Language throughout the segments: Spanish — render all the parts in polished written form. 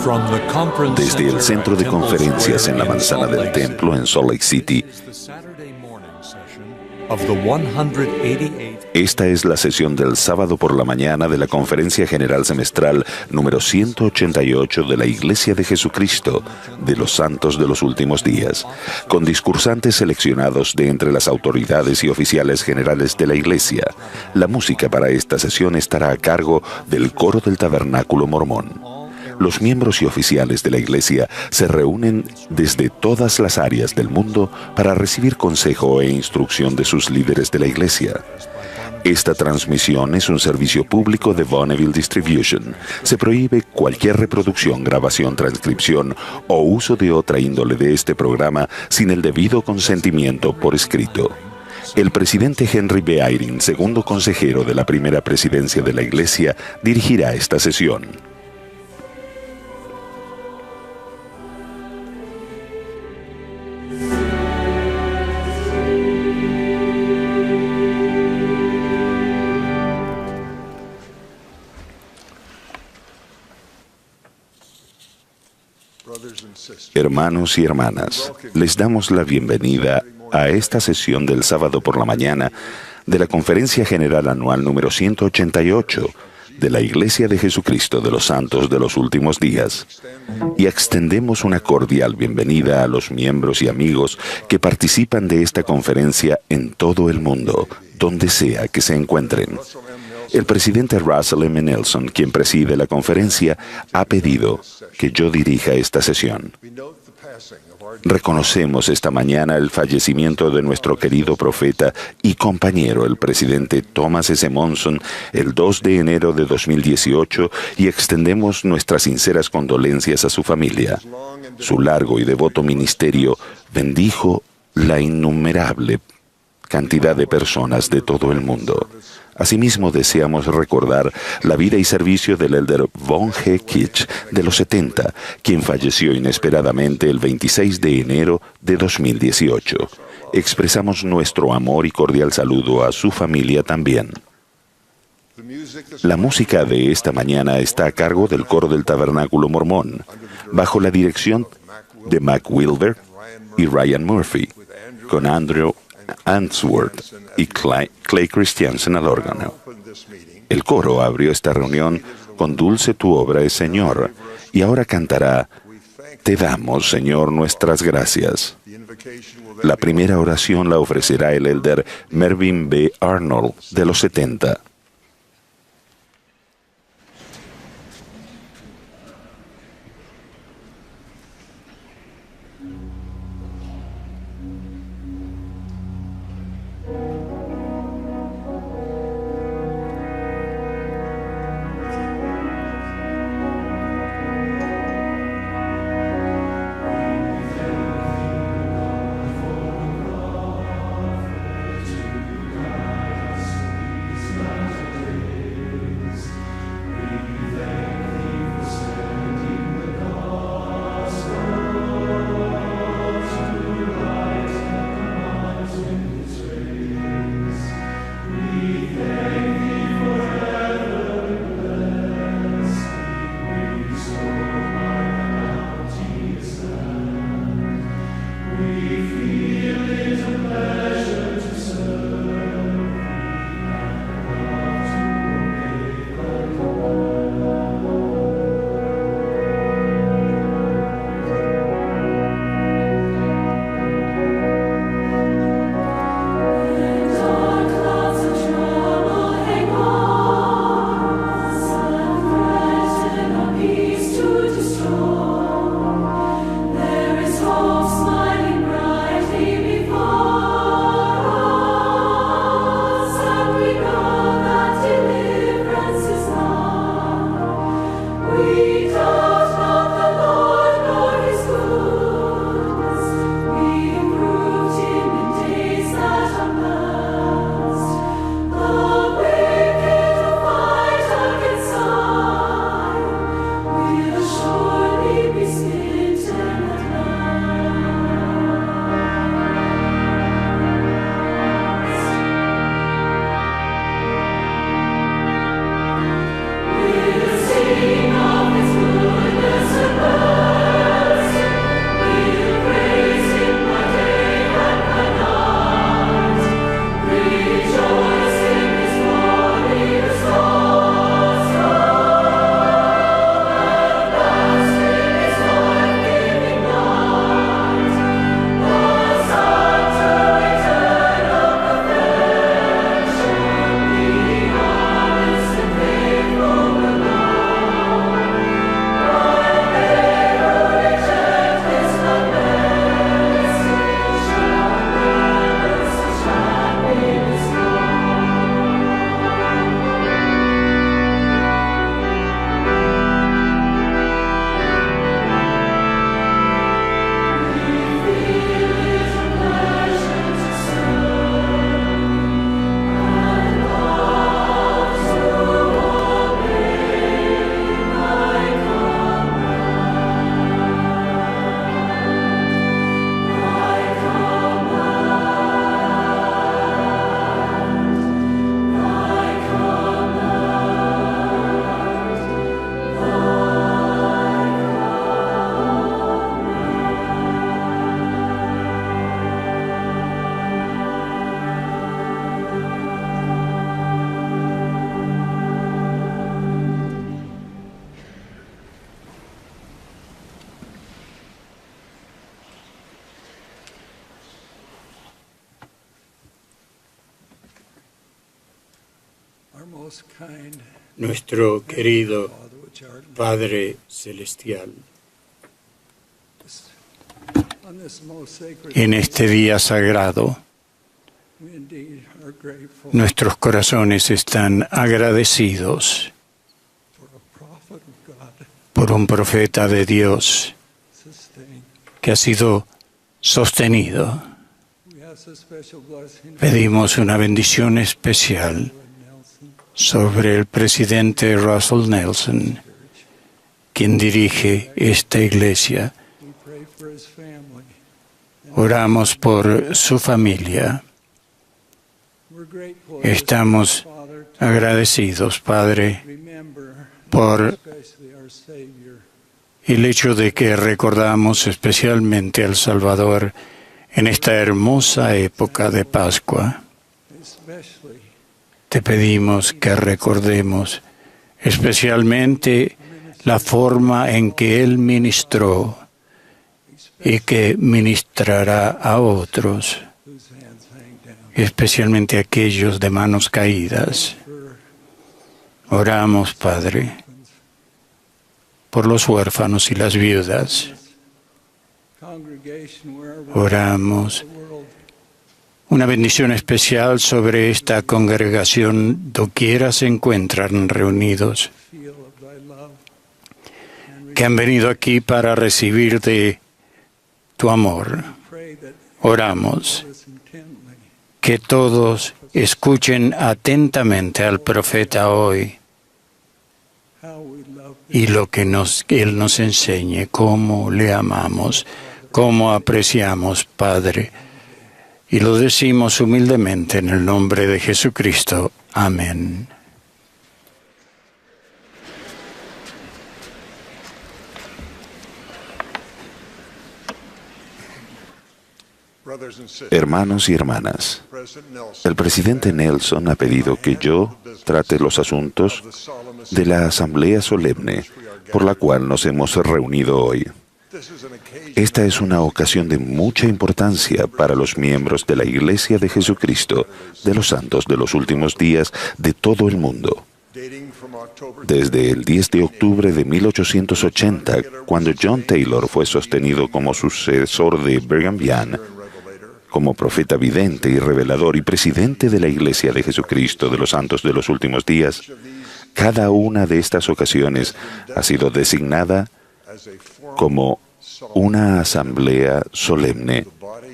Desde el centro de conferencias en la manzana del templo en Salt Lake City, esta es la sesión del sábado por la mañana de la Conferencia General Semestral número 188 de la Iglesia de Jesucristo de los Santos de los Últimos Días, con discursantes seleccionados de entre las autoridades y oficiales generales de la Iglesia. La música para esta sesión estará a cargo del Coro del Tabernáculo Mormón. Los miembros y oficiales de la Iglesia se reúnen desde todas las áreas del mundo para recibir consejo e instrucción de sus líderes de la Iglesia. Esta transmisión es un servicio público de Bonneville Distribution. Se prohíbe cualquier reproducción, grabación, transcripción o uso de otra índole de este programa sin el debido consentimiento por escrito. El presidente Henry B. Eyring, segundo consejero de la primera presidencia de la Iglesia, dirigirá esta sesión. Hermanos y hermanas, les damos la bienvenida a esta sesión del sábado por la mañana de la Conferencia General Anual número 188 de la Iglesia de Jesucristo de los Santos de los Últimos Días, y extendemos una cordial bienvenida a los miembros y amigos que participan de esta conferencia en todo el mundo, donde sea que se encuentren. El presidente Russell M. Nelson, quien preside la conferencia, ha pedido que yo dirija esta sesión. Reconocemos esta mañana el fallecimiento de nuestro querido profeta y compañero, el presidente Thomas S. Monson, el 2 de enero de 2018, y extendemos nuestras sinceras condolencias a su familia. Su largo y devoto ministerio bendijo la innumerable cantidad de personas de todo el mundo. Asimismo, deseamos recordar la vida y servicio del elder Von G. Kitch de los 70, quien falleció inesperadamente el 26 de enero de 2018. Expresamos nuestro amor y cordial saludo a su familia también. La música de esta mañana está a cargo del Coro del Tabernáculo Mormón, bajo la dirección de Mac Wilber y Ryan Murphy, con Andrew Answorth y Clay Christiansen al órgano. El coro abrió esta reunión con Dulce tu obra es Señor, y ahora cantará Te damos, Señor, nuestras gracias. La primera oración la ofrecerá el elder Mervyn B. Arnold de los 70. Nuestro querido Padre Celestial, en este día sagrado, nuestros corazones están agradecidos por un profeta de Dios que ha sido sostenido. Pedimos una bendición especial sobre el presidente Russell Nelson, quien dirige esta iglesia. Oramos por su familia. Estamos agradecidos, Padre, por el hecho de que recordamos especialmente al Salvador en esta hermosa época de Pascua. Te pedimos que recordemos especialmente la forma en que Él ministró y que ministrará a otros, especialmente aquellos de manos caídas. Oramos, Padre, por los huérfanos y las viudas. Oramos una bendición especial sobre esta congregación, doquiera se encuentran reunidos, que han venido aquí para recibir de tu amor. Oramos que todos escuchen atentamente al profeta hoy y lo que Él nos enseñe, cómo le amamos, cómo apreciamos, Padre. Y lo decimos humildemente en el nombre de Jesucristo. Amén. Hermanos y hermanas, el presidente Nelson ha pedido que yo trate los asuntos de la asamblea solemne por la cual nos hemos reunido hoy. Esta es una ocasión de mucha importancia para los miembros de la Iglesia de Jesucristo de los Santos de los Últimos Días de todo el mundo. Desde el 10 de octubre de 1880, cuando John Taylor fue sostenido como sucesor de Brigham Young, como profeta vidente y revelador y presidente de la Iglesia de Jesucristo de los Santos de los Últimos Días, cada una de estas ocasiones ha sido designada como una asamblea solemne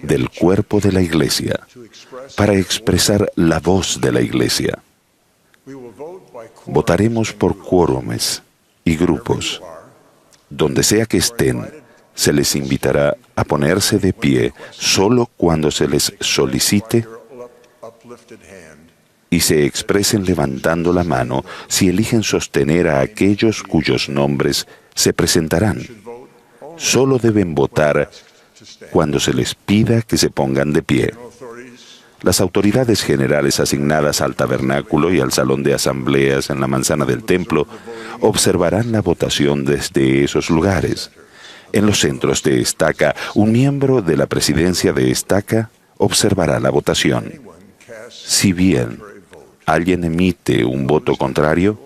del cuerpo de la Iglesia para expresar la voz de la Iglesia. Votaremos por quórumes y grupos. Donde sea que estén, se les invitará a ponerse de pie solo cuando se les solicite y se expresen levantando la mano si eligen sostener a aquellos cuyos nombres se presentarán. Solo deben votar cuando se les pida que se pongan de pie. Las autoridades generales asignadas al tabernáculo y al salón de asambleas en la manzana del templo observarán la votación desde esos lugares. En los centros de estaca, un miembro de la presidencia de estaca observará la votación. Si bien alguien emite un voto contrario,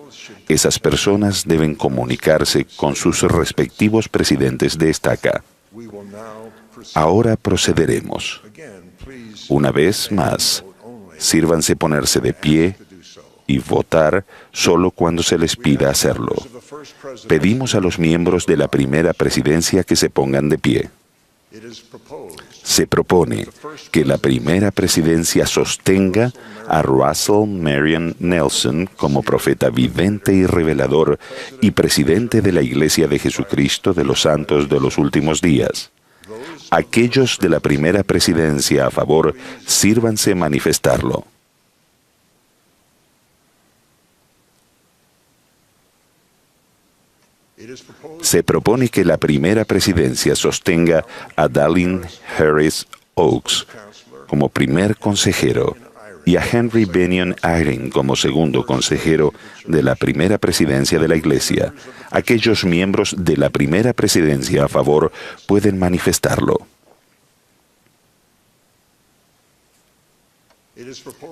esas personas deben comunicarse con sus respectivos presidentes de estaca. Ahora procederemos. Una vez más, sírvanse ponerse de pie y votar solo cuando se les pida hacerlo. Pedimos a los miembros de la primera presidencia que se pongan de pie. Se propone que la primera presidencia sostenga a Russell Marion Nelson como profeta vidente y revelador y presidente de la Iglesia de Jesucristo de los Santos de los Últimos Días. Aquellos de la primera presidencia a favor, sírvanse manifestarlo. Se propone que la primera presidencia sostenga a Dallin Harris Oaks como primer consejero y a Henry Benyon Eyring como segundo consejero de la primera presidencia de la Iglesia. Aquellos miembros de la primera presidencia a favor pueden manifestarlo.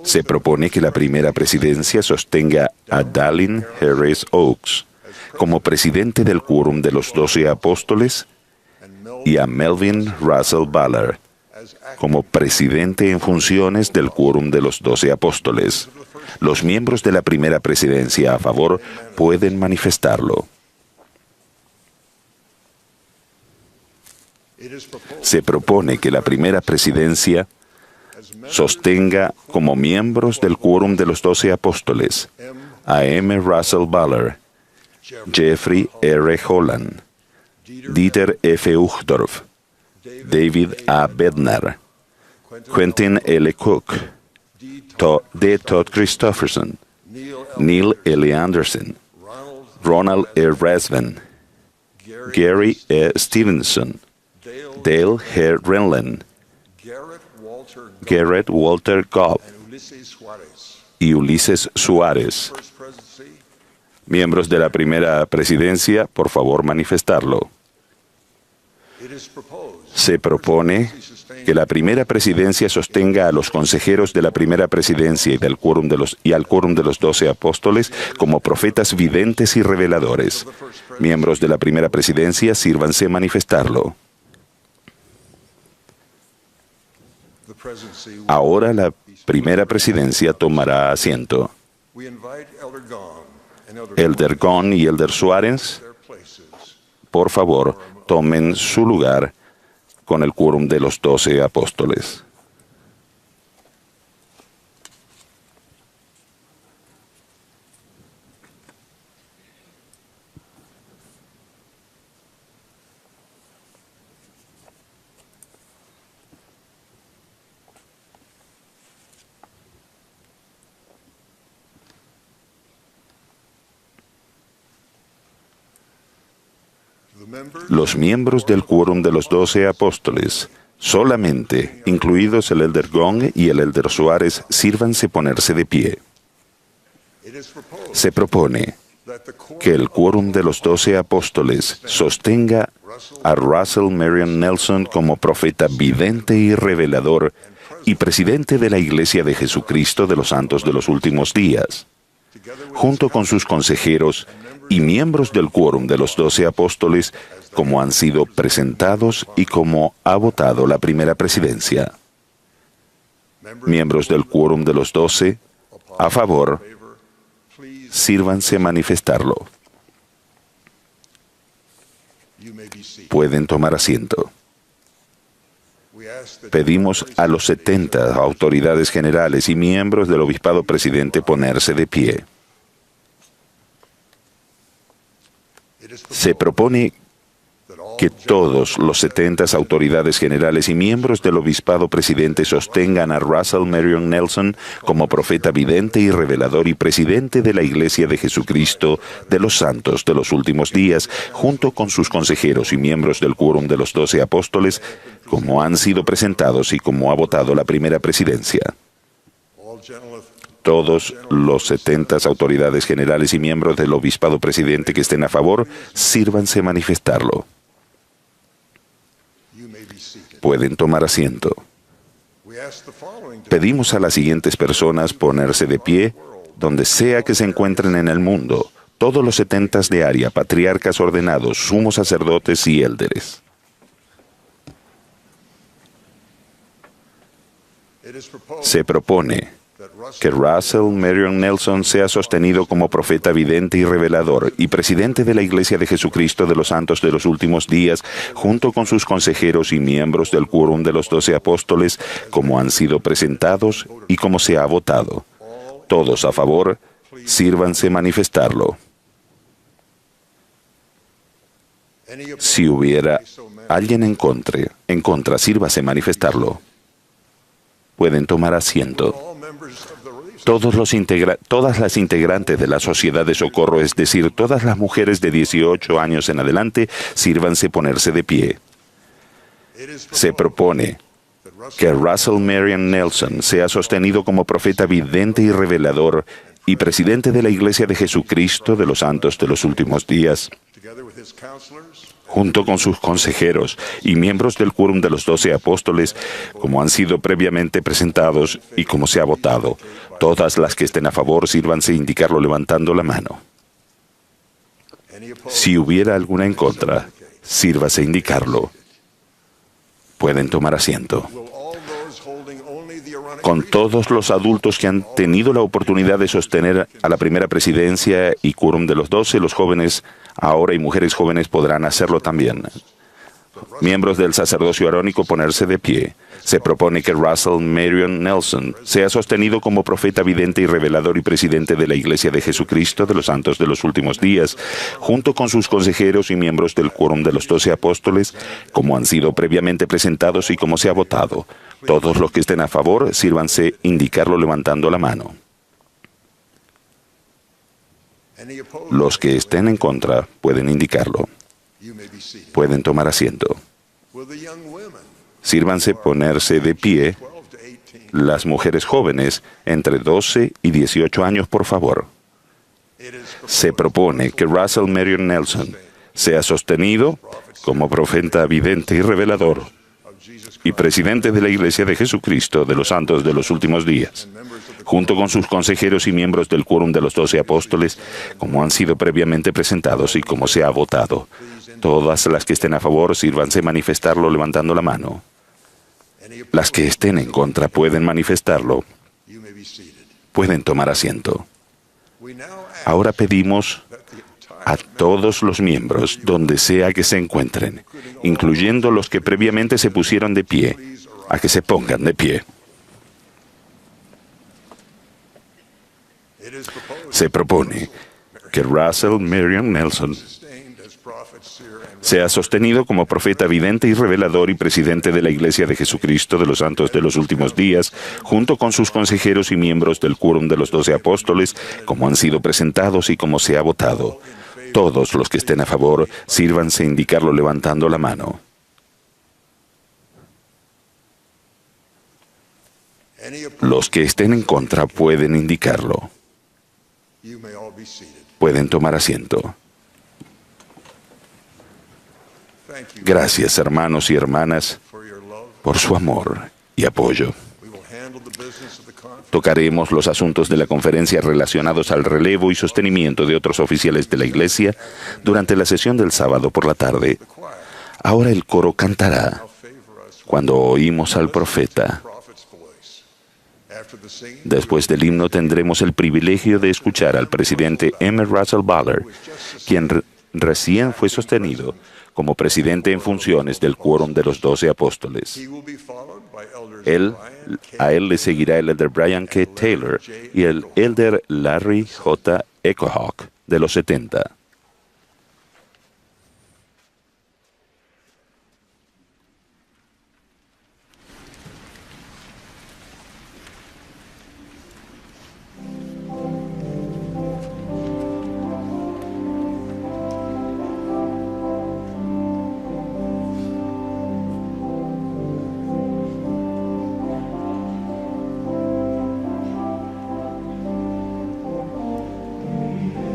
Se propone que la primera presidencia sostenga a Dallin Harris Oaks como presidente del Quórum de los 12 Apóstoles y a Melvin Russell Ballard como presidente en funciones del Quórum de los 12 Apóstoles. Los miembros de la primera presidencia a favor pueden manifestarlo. Se propone que la primera presidencia sostenga como miembros del Quórum de los 12 Apóstoles a M. Russell Ballard, Jeffrey R. Holland, Dieter F. Uchtdorf, David A. Bednar, Quentin L. Cook, D. Todd Christofferson, Neil L. Anderson, Ronald E. Rasvan, Gary E. Stevenson, Dale G. Renlund, Garrett Walter Gobb y Ulises Suárez. Miembros de la primera presidencia, por favor manifestarlo. Se propone que la primera presidencia sostenga a los consejeros de la primera presidencia y al Quórum de los 12 Apóstoles como profetas videntes y reveladores. Miembros de la primera presidencia, sírvanse manifestarlo. Ahora la primera presidencia tomará asiento. Elder Gahn y Elder Suárez, por favor, tomen su lugar con el Quórum de los 12 Apóstoles. Los miembros del Quórum de los 12 Apóstoles, solamente, incluidos el Elder Gong y el Elder Suárez, sírvanse ponerse de pie. Se propone que el Quórum de los 12 Apóstoles sostenga a Russell Marion Nelson como profeta vidente y revelador y presidente de la Iglesia de Jesucristo de los Santos de los Últimos Días, junto con sus consejeros y miembros del Quórum de los 12 Apóstoles, como han sido presentados y como ha votado la primera presidencia. Miembros del Quórum de los 12, a favor, sírvanse manifestarlo. Pueden tomar asiento. Pedimos a los 70 autoridades generales y miembros del Obispado Presidente ponerse de pie. Se propone que todos los 70 autoridades generales y miembros del Obispado Presidente sostengan a Russell Marion Nelson como profeta vidente y revelador y presidente de la Iglesia de Jesucristo de los Santos de los Últimos Días, junto con sus consejeros y miembros del Quórum de los 12 Apóstoles, como han sido presentados y como ha votado la primera presidencia. Todos los 70 autoridades generales y miembros del Obispado Presidente que estén a favor, sírvanse manifestarlo. Pueden tomar asiento. Pedimos a las siguientes personas ponerse de pie, donde sea que se encuentren en el mundo, todos los 70 de área, patriarcas ordenados, sumos sacerdotes y élderes. Se propone que Russell Marion Nelson sea sostenido como profeta vidente y revelador y presidente de la Iglesia de Jesucristo de los Santos de los Últimos Días, junto con sus consejeros y miembros del Quórum de los 12 Apóstoles, como han sido presentados y como se ha votado. Todos a favor, sírvanse manifestarlo. Si hubiera alguien en contra, sírvase manifestarlo. Pueden tomar asiento. Todas las integrantes de la Sociedad de Socorro, es decir, todas las mujeres de 18 años en adelante, sírvanse ponerse de pie. Se propone que Russell Marion Nelson sea sostenido como profeta vidente y revelador y presidente de la Iglesia de Jesucristo de los Santos de los Últimos Días, junto con sus consejeros y miembros del quórum de los 12 apóstoles, como han sido previamente presentados y como se ha votado. Todas las que estén a favor, sírvanse indicarlo levantando la mano. Si hubiera alguna en contra, sírvase indicarlo. Pueden tomar asiento. Con todos los adultos que han tenido la oportunidad de sostener a la primera presidencia y quórum de los 12, los jóvenes ahora y mujeres jóvenes podrán hacerlo también. Miembros del sacerdocio arónico, ponerse de pie. Se propone que Russell Marion Nelson sea sostenido como profeta vidente y revelador y presidente de la Iglesia de Jesucristo de los Santos de los Últimos Días, junto con sus consejeros y miembros del quórum de los 12 apóstoles, como han sido previamente presentados y como se ha votado. Todos los que estén a favor, sírvanse indicarlo levantando la mano. Los que estén en contra pueden indicarlo. Pueden tomar asiento. Sírvanse ponerse de pie las mujeres jóvenes entre 12 y 18 años, por favor. Se propone que Russell Marion Nelson sea sostenido como profeta vidente y revelador y presidente de la Iglesia de Jesucristo de los Santos de los Últimos Días, junto con sus consejeros y miembros del quórum de los 12 apóstoles, como han sido previamente presentados y como se ha votado. Todas las que estén a favor, sírvanse manifestarlo levantando la mano. Las que estén en contra pueden manifestarlo. Pueden tomar asiento. Ahora pedimos a todos los miembros, donde sea que se encuentren, incluyendo los que previamente se pusieron de pie, a que se pongan de pie. Se propone que Russell Marion Nelson sea sostenido como profeta vidente y revelador y presidente de la Iglesia de Jesucristo de los Santos de los Últimos Días, junto con sus consejeros y miembros del quórum de los 12 apóstoles, como han sido presentados y como se ha votado. Todos los que estén a favor, sírvanse indicarlo levantando la mano. Los que estén en contra pueden indicarlo. Pueden tomar asiento. Gracias, hermanos y hermanas, por su amor y apoyo. Tocaremos los asuntos de la conferencia relacionados al relevo y sostenimiento de otros oficiales de la Iglesia durante la sesión del sábado por la tarde. Ahora el coro cantará cuando oímos al profeta. Después del himno tendremos el privilegio de escuchar al presidente M. Russell Butler, quien recién fue sostenido como presidente en funciones del quórum de los 12 apóstoles. A él le seguirá el elder Brian K. Taylor y el elder Larry J. Echohawk de los 70.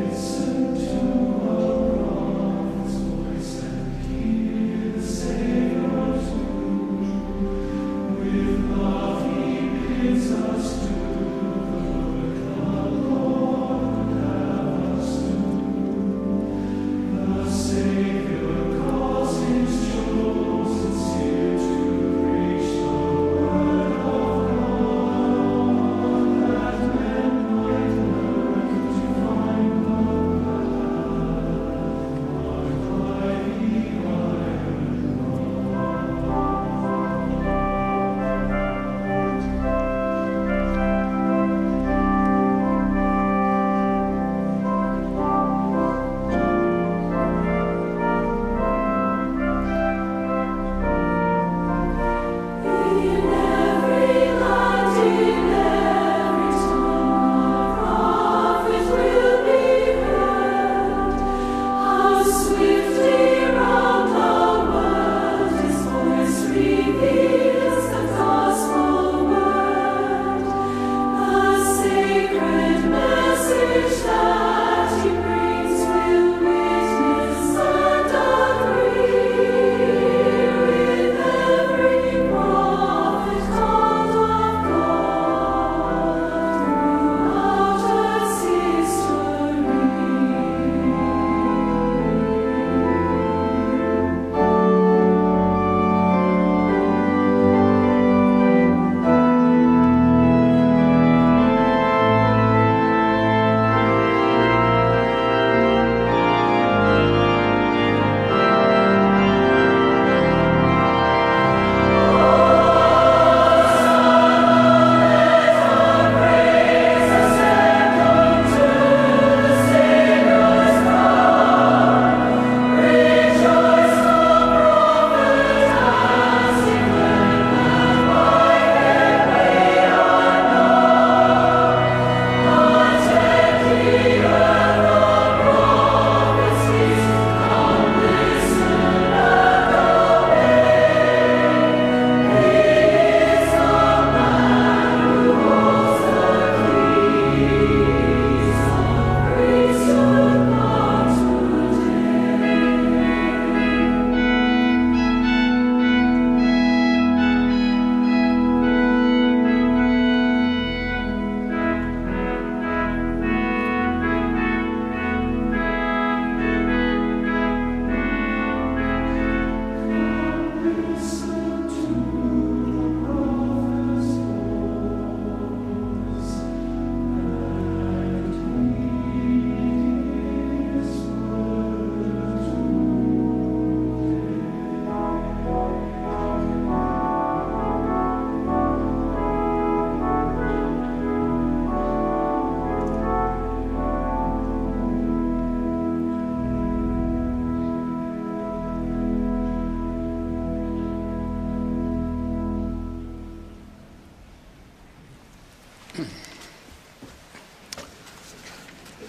Listen to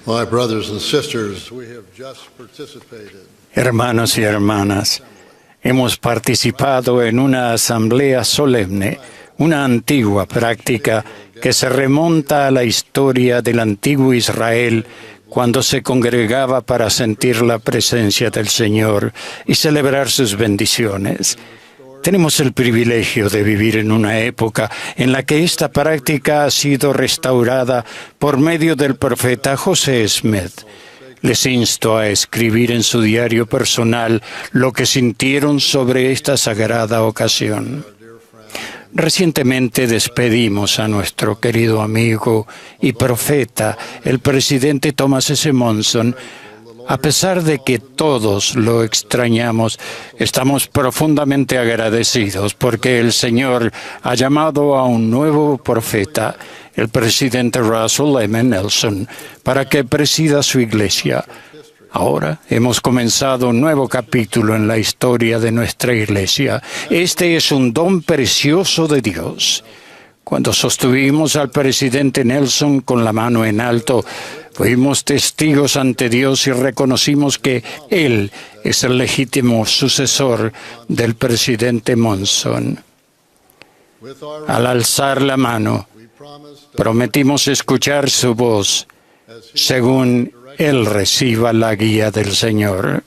My brothers and sisters, we have just participated. Hermanos y hermanas, hemos participado en una asamblea solemne, una antigua práctica que se remonta a la historia del antiguo Israel, cuando se congregaba para sentir la presencia del Señor y celebrar sus bendiciones. Tenemos el privilegio de vivir en una época en la que esta práctica ha sido restaurada por medio del profeta José Smith. Les insto a escribir en su diario personal lo que sintieron sobre esta sagrada ocasión. Recientemente despedimos a nuestro querido amigo y profeta, el presidente Thomas S. Monson. A pesar de que todos lo extrañamos, estamos profundamente agradecidos porque el Señor ha llamado a un nuevo profeta, el presidente Russell M. Nelson, para que presida su iglesia. Ahora hemos comenzado un nuevo capítulo en la historia de nuestra iglesia. Este es un don precioso de Dios. Cuando sostuvimos al presidente Nelson con la mano en alto, fuimos testigos ante Dios y reconocimos que Él es el legítimo sucesor del presidente Monson. Al alzar la mano, prometimos escuchar su voz según Él reciba la guía del Señor.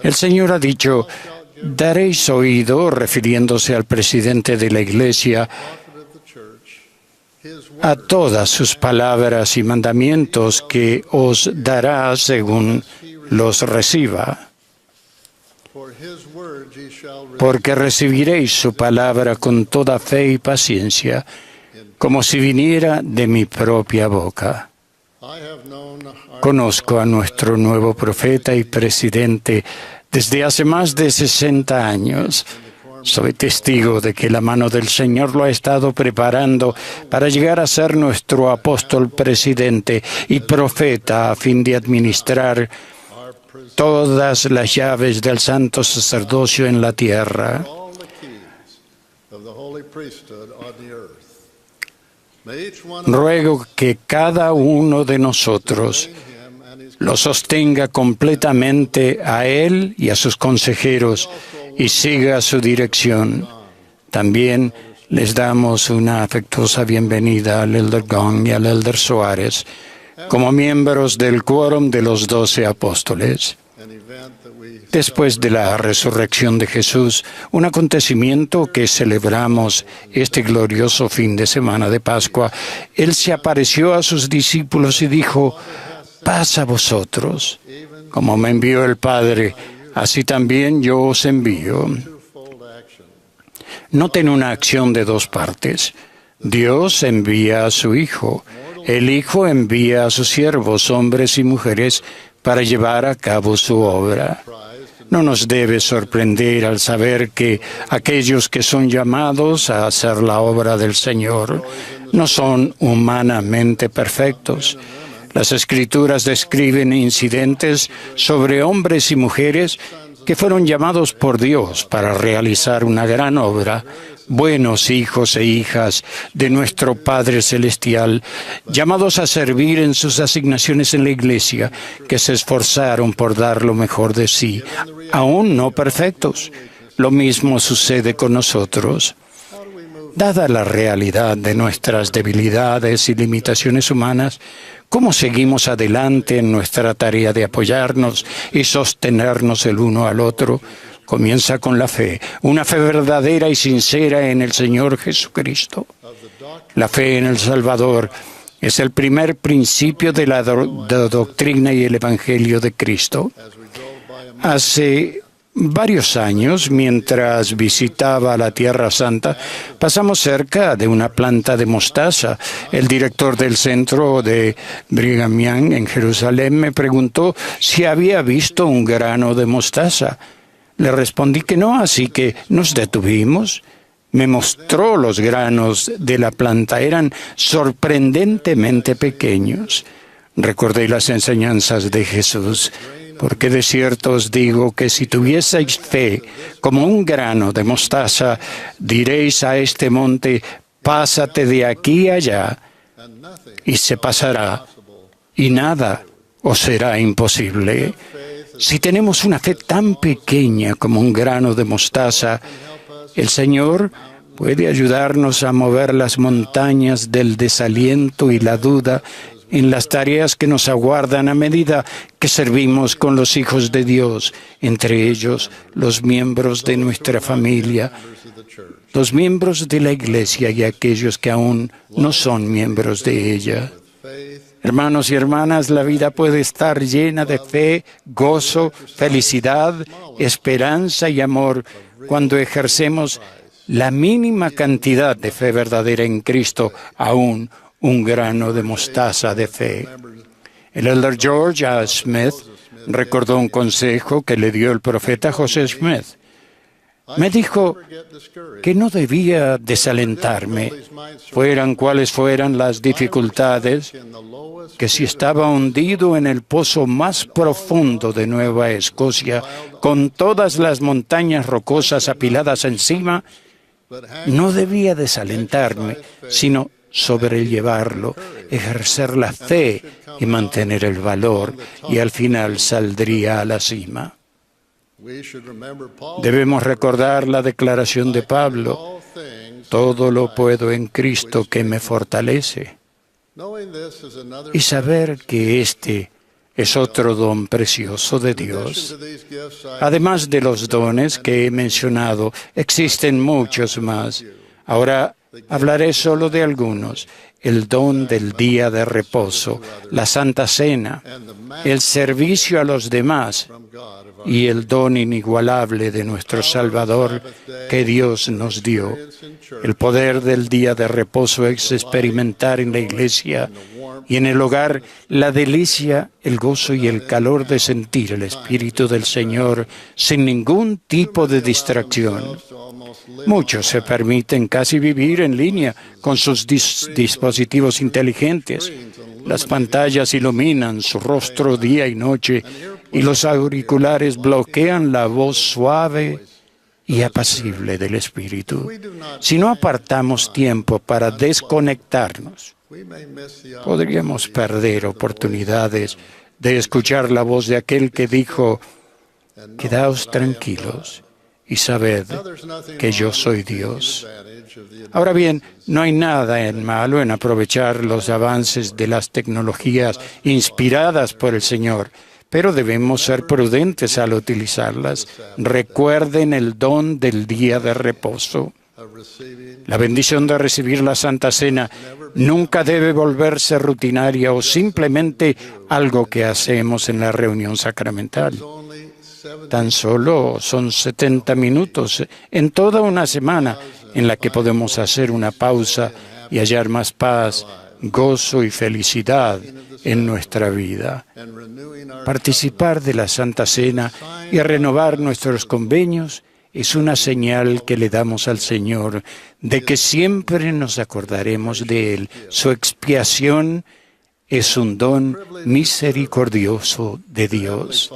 El Señor ha dicho: daréis oído, refiriéndose al presidente de la iglesia, a todas sus palabras y mandamientos que os dará según los reciba. Porque recibiréis su palabra con toda fe y paciencia, como si viniera de mi propia boca. Conozco a nuestro nuevo profeta y presidente desde hace más de 60 años. Soy testigo de que la mano del Señor lo ha estado preparando para llegar a ser nuestro apóstol presidente y profeta a fin de administrar todas las llaves del santo sacerdocio en la tierra. Ruego que cada uno de nosotros lo sostenga completamente a él y a sus consejeros y siga su dirección. También les damos una afectuosa bienvenida al Elder Gong y al Elder Suárez como miembros del quórum de los 12 apóstoles. Después de la resurrección de Jesús, un acontecimiento que celebramos este glorioso fin de semana de Pascua, Él se apareció a sus discípulos y dijo: paz a vosotros. Como me envió el Padre, así también yo os envío. Noten una acción de dos partes. Dios envía a su Hijo. El Hijo envía a sus siervos, hombres y mujeres, para llevar a cabo su obra. No nos debe sorprender al saber que aquellos que son llamados a hacer la obra del Señor no son humanamente perfectos. Las Escrituras describen incidentes sobre hombres y mujeres que fueron llamados por Dios para realizar una gran obra, buenos hijos e hijas de nuestro Padre Celestial, llamados a servir en sus asignaciones en la Iglesia, que se esforzaron por dar lo mejor de sí, aún no perfectos. Lo mismo sucede con nosotros. Dada la realidad de nuestras debilidades y limitaciones humanas, ¿cómo seguimos adelante en nuestra tarea de apoyarnos y sostenernos el uno al otro? Comienza con la fe, una fe verdadera y sincera en el Señor Jesucristo. La fe en el Salvador es el primer principio de la doctrina y el Evangelio de Cristo. Hace varios años, mientras visitaba la Tierra Santa, pasamos cerca de una planta de mostaza. El director del centro de Brigham Young en Jerusalén me preguntó si había visto un grano de mostaza. Le respondí que no, así que nos detuvimos. Me mostró los granos de la planta. Eran sorprendentemente pequeños. Recordé las enseñanzas de Jesús. Porque de cierto os digo que si tuvieseis fe como un grano de mostaza, diréis a este monte: pásate de aquí allá, y se pasará, y nada os será imposible. Si tenemos una fe tan pequeña como un grano de mostaza, el Señor puede ayudarnos a mover las montañas del desaliento y la duda en las tareas que nos aguardan a medida que servimos con los hijos de Dios, entre ellos los miembros de nuestra familia, los miembros de la Iglesia y aquellos que aún no son miembros de ella. Hermanos y hermanas, la vida puede estar llena de fe, gozo, felicidad, esperanza y amor cuando ejercemos la mínima cantidad de fe verdadera en Cristo, aún un grano de mostaza de fe. El elder George A. Smith recordó un consejo que le dio el profeta José Smith. Me dijo que no debía desalentarme, fueran cuales fueran las dificultades, que si estaba hundido en el pozo más profundo de Nueva Escocia, con todas las montañas rocosas apiladas encima, no debía desalentarme, sino sobrellevarlo, ejercer la fe y mantener el valor, y al final saldría a la cima. Debemos recordar la declaración de Pablo: todo lo puedo en Cristo que me fortalece. Y saber que este es otro don precioso de Dios. Además de los dones que he mencionado, existen muchos más. Ahora hablaré solo de algunos: el don del día de reposo, la Santa Cena, el servicio a los demás y el don inigualable de nuestro Salvador que Dios nos dio. El poder del día de reposo es experimentar en la iglesia y en el hogar la delicia, el gozo y el calor de sentir el Espíritu del Señor sin ningún tipo de distracción. Muchos se permiten casi vivir en línea con sus dispositivos inteligentes. Las pantallas iluminan su rostro día y noche y los auriculares bloquean la voz suave y apacible del Espíritu. Si no apartamos tiempo para desconectarnos, podríamos perder oportunidades de escuchar la voz de aquel que dijo: quedaos tranquilos y sabed que yo soy Dios. Ahora bien, no hay nada malo en aprovechar los avances de las tecnologías inspiradas por el Señor, pero debemos ser prudentes al utilizarlas. Recuerden el don del día de reposo. La bendición de recibir la Santa Cena nunca debe volverse rutinaria o simplemente algo que hacemos en la reunión sacramental. Tan solo son 70 minutos en toda una semana en la que podemos hacer una pausa y hallar más paz, gozo y felicidad en nuestra vida. Participar de la Santa Cena y renovar nuestros convenios es una señal que le damos al Señor de que siempre nos acordaremos de Él. Su expiación es un don misericordioso de Dios.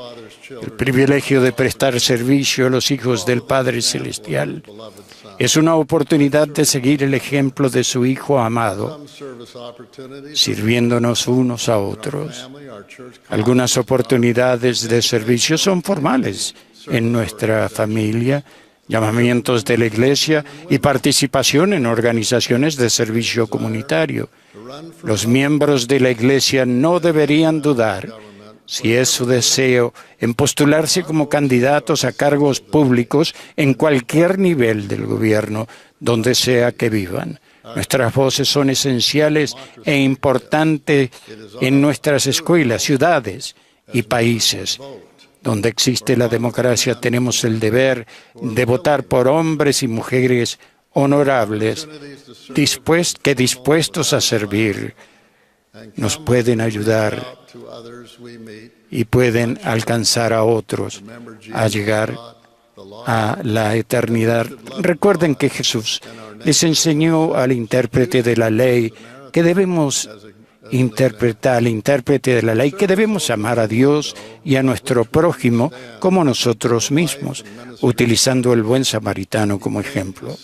El privilegio de prestar servicio a los hijos del Padre Celestial es una oportunidad de seguir el ejemplo de su Hijo amado, sirviéndonos unos a otros. Algunas oportunidades de servicio son formales en nuestra familia, llamamientos de la Iglesia y participación en organizaciones de servicio comunitario. Los miembros de la Iglesia no deberían dudar, si es su deseo, en postularse como candidatos a cargos públicos en cualquier nivel del gobierno, donde sea que vivan. Nuestras voces son esenciales e importantes en nuestras escuelas, ciudades y países. Donde existe la democracia, tenemos el deber de votar por hombres y mujeres honorables, dispuestos a servir, nos pueden ayudar y pueden alcanzar a otros a llegar a la eternidad. Recuerden que Jesús les enseñó al intérprete de la ley que debemos al intérprete de la ley que debemos amar a Dios y a nuestro prójimo como nosotros mismos, utilizando el buen samaritano como ejemplo.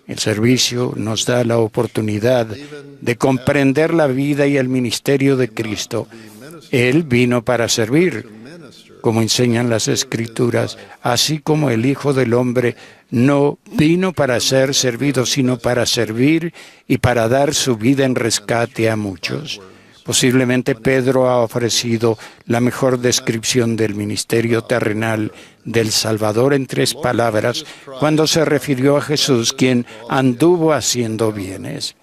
El servicio nos da la oportunidad de comprender la vida y el ministerio de Cristo. Él vino para servir, como enseñan las Escrituras, así como el Hijo del Hombre no vino para ser servido, sino para servir y para dar su vida en rescate a muchos. Posiblemente Pedro ha ofrecido la mejor descripción del ministerio terrenal del Salvador en 3 palabras cuando se refirió a Jesús, quien anduvo haciendo bienes.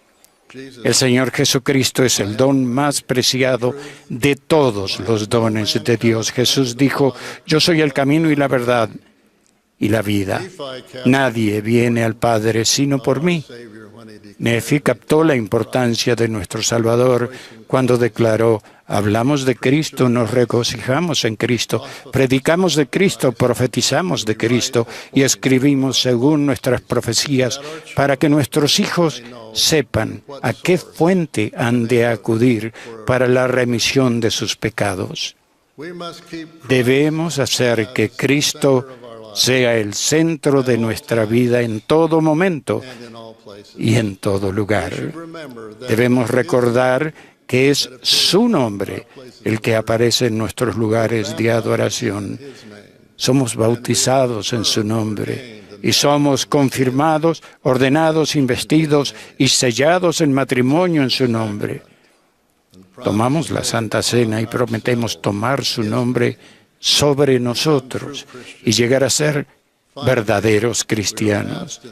El Señor Jesucristo es el don más preciado de todos los dones de Dios. Jesús dijo: yo soy el camino y la verdad y la vida. Nadie viene al Padre sino por mí. Nefi captó la importancia de nuestro Salvador cuando declaró: hablamos de Cristo, nos regocijamos en Cristo, predicamos de Cristo, profetizamos de Cristo y escribimos según nuestras profecías para que nuestros hijos sepan a qué fuente han de acudir para la remisión de sus pecados. Debemos hacer que Cristo sea el centro de nuestra vida en todo momento y en todo lugar. Debemos recordar que es su nombre el que aparece en nuestros lugares de adoración. Somos bautizados en su nombre y somos confirmados, ordenados, investidos y sellados en matrimonio en su nombre. Tomamos la Santa Cena y prometemos tomar su nombre sobre nosotros y llegar a ser verdaderos cristianos.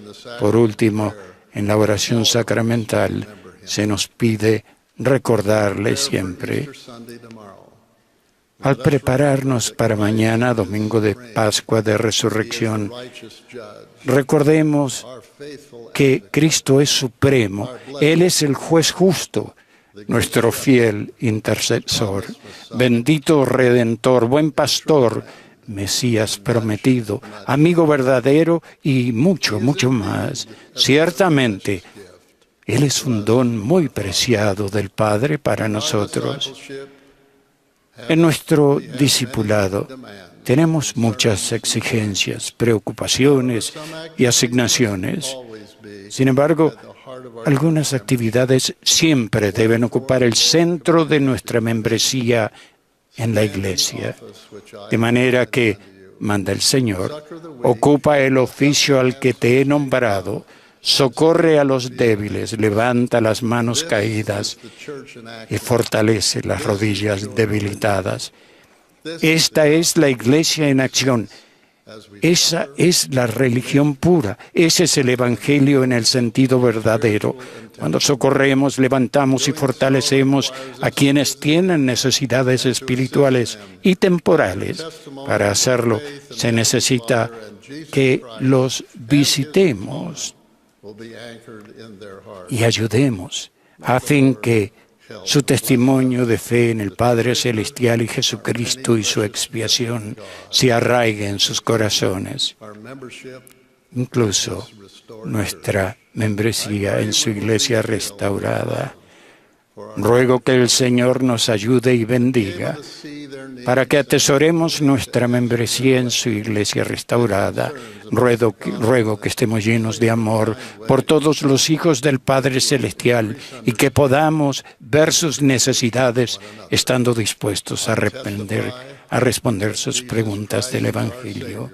Por último, en la oración sacramental se nos pide recordarle siempre. Al prepararnos para mañana, domingo de Pascua de Resurrección, recordemos que Cristo es supremo. Él es el juez justo, nuestro fiel intercesor, bendito Redentor, buen pastor, Mesías prometido, amigo verdadero y mucho, mucho más. Ciertamente, Él es un don muy preciado del Padre para nosotros. En nuestro discipulado tenemos muchas exigencias, preocupaciones y asignaciones. Sin embargo, algunas actividades siempre deben ocupar el centro de nuestra membresía en la Iglesia. De manera que, manda el Señor, ocupa el oficio al que te he nombrado, socorre a los débiles, levanta las manos caídas y fortalece las rodillas debilitadas. Esta es la Iglesia en acción. Esa es la religión pura. Ese es el Evangelio en el sentido verdadero. Cuando socorremos, levantamos y fortalecemos a quienes tienen necesidades espirituales y temporales. Para hacerlo, se necesita que los visitemos y ayudemos a fin que su testimonio de fe en el Padre Celestial y Jesucristo y su expiación se arraigue en sus corazones. Incluso nuestra membresía en su Iglesia restaurada. Ruego que el Señor nos ayude y bendiga para que atesoremos nuestra membresía en su Iglesia restaurada. Ruego que estemos llenos de amor por todos los hijos del Padre Celestial y que podamos ver sus necesidades estando dispuestos a responder sus preguntas del Evangelio.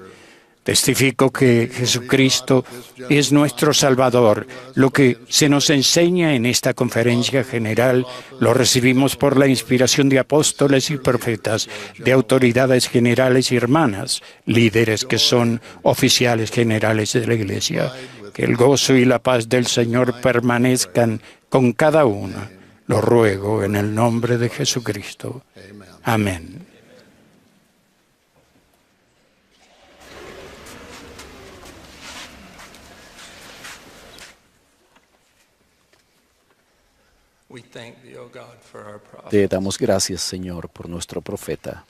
Testifico que Jesucristo es nuestro Salvador. Lo que se nos enseña en esta conferencia general lo recibimos por la inspiración de apóstoles y profetas, de autoridades generales y hermanas, líderes que son oficiales generales de la Iglesia. Que el gozo y la paz del Señor permanezcan con cada uno. Lo ruego en el nombre de Jesucristo. Amén. Te damos gracias, Señor, por nuestro profeta.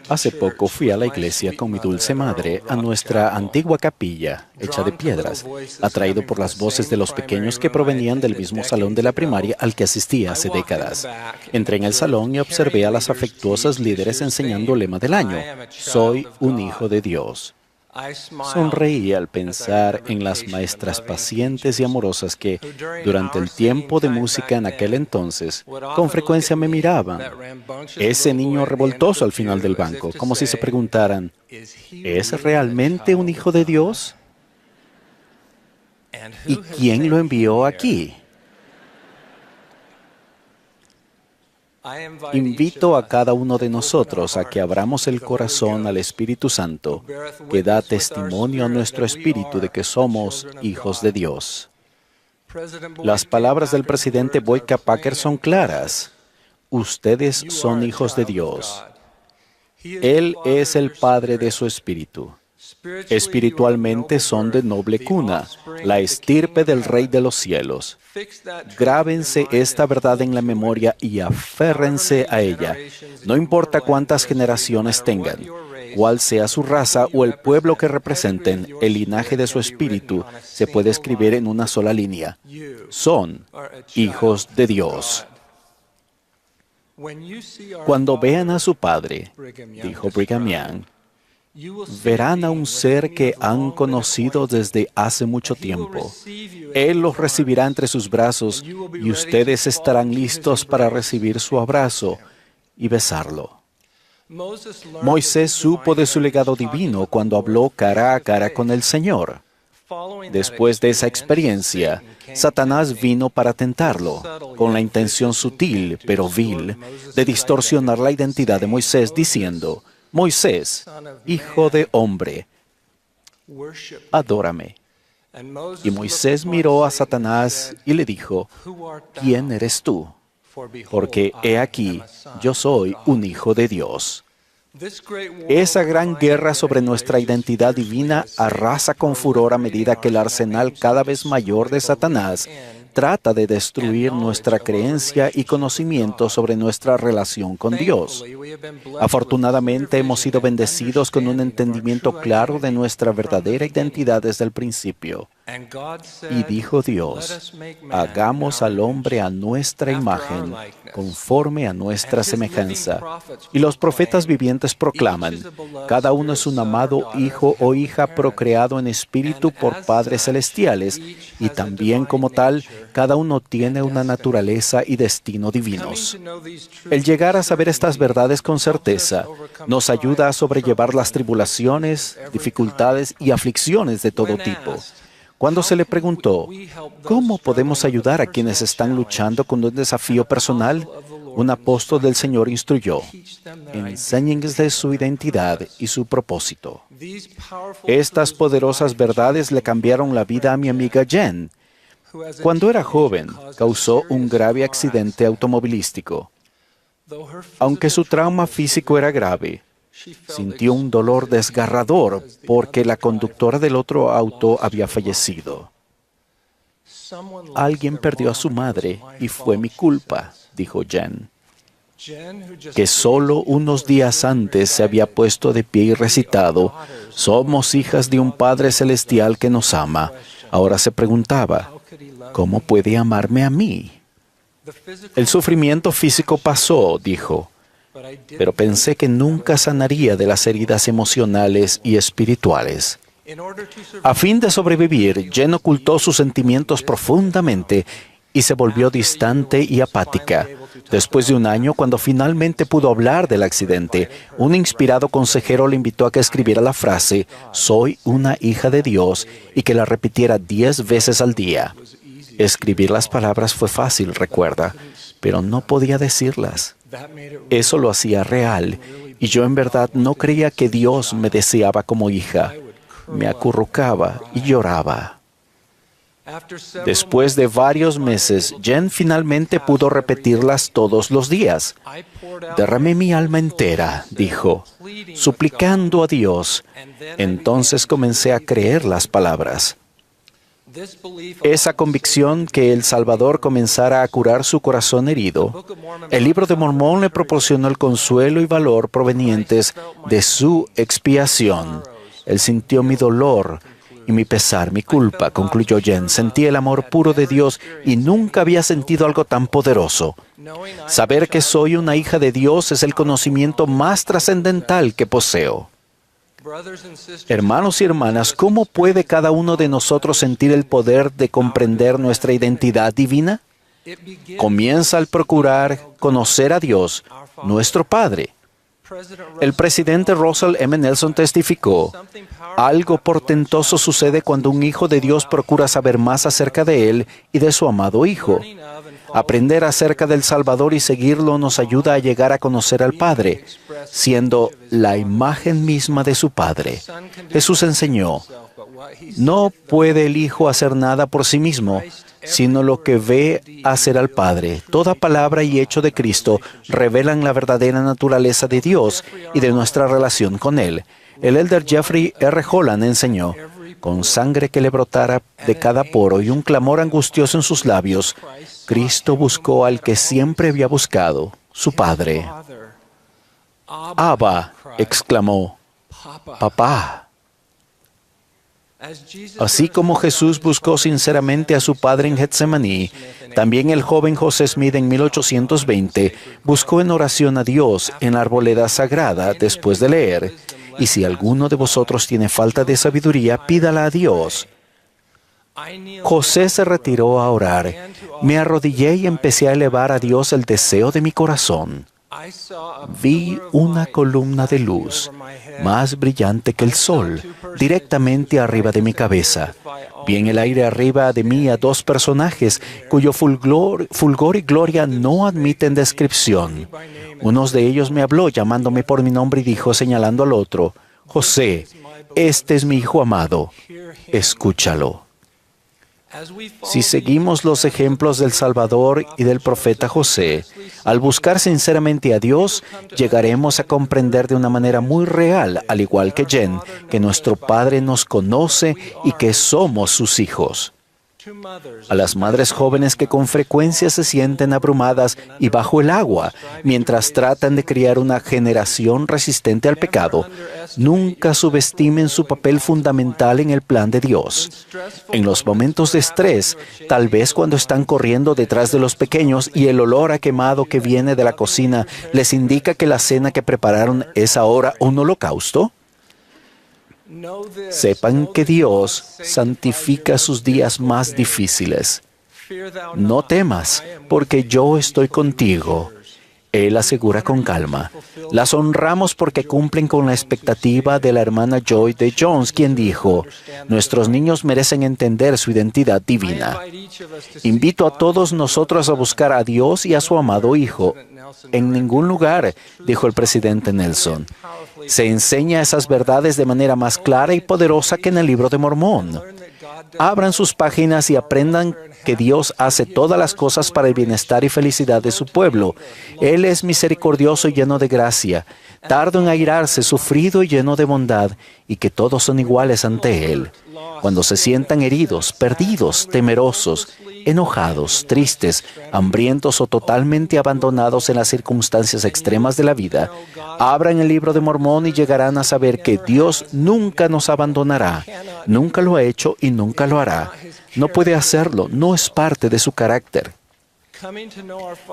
Hace poco fui a la iglesia con mi dulce madre a nuestra antigua capilla, hecha de piedras, atraído por las voces de los pequeños que provenían del mismo salón de la primaria al que asistía hace décadas. Entré en el salón y observé a las afectuosas líderes enseñando el lema del año: Soy un hijo de Dios. Sonreí al pensar en las maestras pacientes y amorosas que, durante el tiempo de música en aquel entonces, con frecuencia me miraban. Ese niño revoltoso al final del banco, como si se preguntaran, ¿es realmente un hijo de Dios? ¿Y quién lo envió aquí? Invito a cada uno de nosotros a que abramos el corazón al Espíritu Santo, que da testimonio a nuestro espíritu de que somos hijos de Dios. Las palabras del presidente Boyka Packer son claras. Ustedes son hijos de Dios. Él es el Padre de su espíritu. Espiritualmente son de noble cuna, la estirpe del Rey de los cielos. Grábense esta verdad en la memoria y aférrense a ella. No importa cuántas generaciones tengan, cuál sea su raza o el pueblo que representen, el linaje de su espíritu se puede escribir en una sola línea. Son hijos de Dios. Cuando vean a su padre, dijo Brigham Young, verán a un ser que han conocido desde hace mucho tiempo. Él los recibirá entre sus brazos y ustedes estarán listos para recibir su abrazo y besarlo. Moisés supo de su legado divino cuando habló cara a cara con el Señor. Después de esa experiencia, Satanás vino para tentarlo, con la intención sutil, pero vil, de distorsionar la identidad de Moisés, diciendo, Moisés, hijo de hombre, adórame. Y Moisés miró a Satanás y le dijo, ¿quién eres tú? Porque he aquí, yo soy un hijo de Dios. Esa gran guerra sobre nuestra identidad divina arrasa con furor a medida que el arsenal cada vez mayor de Satanás trata de destruir nuestra creencia y conocimiento sobre nuestra relación con Dios. Afortunadamente hemos sido bendecidos con un entendimiento claro de nuestra verdadera identidad desde el principio. Y dijo Dios, hagamos al hombre a nuestra imagen, conforme a nuestra semejanza. Y los profetas vivientes proclaman, cada uno es un amado hijo o hija procreado en espíritu por padres celestiales, y también como tal, cada uno tiene una naturaleza y destino divinos. El llegar a saber estas verdades con certeza nos ayuda a sobrellevar las tribulaciones, dificultades y aflicciones de todo tipo. Cuando se le preguntó, ¿cómo podemos ayudar a quienes están luchando con un desafío personal? Un apóstol del Señor instruyó, enséñenles su identidad y su propósito. Estas poderosas verdades le cambiaron la vida a mi amiga Jen. Cuando era joven, causó un grave accidente automovilístico. Aunque su trauma físico era grave, sintió un dolor desgarrador porque la conductora del otro auto había fallecido. Alguien perdió a su madre y fue mi culpa, dijo Jen, que solo unos días antes se había puesto de pie y recitado, somos hijas de un Padre Celestial que nos ama. Ahora se preguntaba, ¿cómo puede amarme a mí? El sufrimiento físico pasó, dijo, pero pensé que nunca sanaría de las heridas emocionales y espirituales. A fin de sobrevivir, Jen ocultó sus sentimientos profundamente y se volvió distante y apática. Después de un año, cuando finalmente pudo hablar del accidente, un inspirado consejero le invitó a que escribiera la frase, «Soy una hija de Dios», y que la repitiera 10 veces al día. Escribir las palabras fue fácil, recuerda, pero no podía decirlas. Eso lo hacía real, y yo en verdad no creía que Dios me deseaba como hija. Me acurrucaba y lloraba. Después de varios meses, Jen finalmente pudo repetirlas todos los días. Derramé mi alma entera, dijo, suplicando a Dios. Entonces comencé a creer las palabras. Esa convicción que el Salvador comenzara a curar su corazón herido, el Libro de Mormón le proporcionó el consuelo y valor provenientes de su expiación. Él sintió mi dolor y mi pesar, mi culpa, concluyó Jen. Sentí el amor puro de Dios y nunca había sentido algo tan poderoso. Saber que soy una hija de Dios es el conocimiento más trascendental que poseo. Hermanos y hermanas, ¿cómo puede cada uno de nosotros sentir el poder de comprender nuestra identidad divina? Comienza al procurar conocer a Dios, nuestro Padre. El presidente Russell M. Nelson testificó: algo portentoso sucede cuando un hijo de Dios procura saber más acerca de Él y de su amado Hijo. Aprender acerca del Salvador y seguirlo nos ayuda a llegar a conocer al Padre, siendo la imagen misma de su Padre. Jesús enseñó: no puede el Hijo hacer nada por sí mismo, sino lo que ve hacer al Padre. Toda palabra y hecho de Cristo revelan la verdadera naturaleza de Dios y de nuestra relación con Él. El elder Jeffrey R. Holland enseñó: con sangre que le brotara de cada poro y un clamor angustioso en sus labios, Cristo buscó al que siempre había buscado, su Padre. Abba, exclamó, Papá. Así como Jesús buscó sinceramente a su Padre en Getsemaní, también el joven José Smith en 1820 buscó en oración a Dios en la arboleda sagrada después de leer: y si alguno de vosotros tiene falta de sabiduría, pídala a Dios. José se retiró a orar. Me arrodillé y empecé a elevar a Dios el deseo de mi corazón. Vi una columna de luz, más brillante que el sol, directamente arriba de mi cabeza. Vi en el aire arriba de mí a dos personajes cuyo fulgor y gloria no admiten descripción. Uno de ellos me habló llamándome por mi nombre y dijo, señalando al otro: José, este es mi hijo amado, escúchalo. Si seguimos los ejemplos del Salvador y del profeta José, al buscar sinceramente a Dios, llegaremos a comprender de una manera muy real, al igual que Jen, que nuestro Padre nos conoce y que somos sus hijos. A las madres jóvenes que con frecuencia se sienten abrumadas y bajo el agua mientras tratan de criar una generación resistente al pecado, nunca subestimen su papel fundamental en el plan de Dios. En los momentos de estrés, tal vez cuando están corriendo detrás de los pequeños y el olor a quemado que viene de la cocina les indica que la cena que prepararon es ahora un holocausto, sepan que Dios santifica sus días más difíciles. No temas, porque yo estoy contigo. Él asegura con calma. Las honramos porque cumplen con la expectativa de la hermana Joy de Jones, quien dijo: nuestros niños merecen entender su identidad divina. Invito a todos nosotros a buscar a Dios y a su amado Hijo. En ningún lugar, dijo el presidente Nelson, se enseña esas verdades de manera más clara y poderosa que en el Libro de Mormón. Abran sus páginas y aprendan que Dios hace todas las cosas para el bienestar y felicidad de su pueblo. Él es misericordioso y lleno de gracia, tardo en airarse, sufrido y lleno de bondad, y que todos son iguales ante Él. Cuando se sientan heridos, perdidos, temerosos, enojados, tristes, hambrientos o totalmente abandonados en las circunstancias extremas de la vida, abran el Libro de Mormón y llegarán a saber que Dios nunca nos abandonará, nunca lo ha hecho y nunca lo hará. No puede hacerlo, no es parte de su carácter.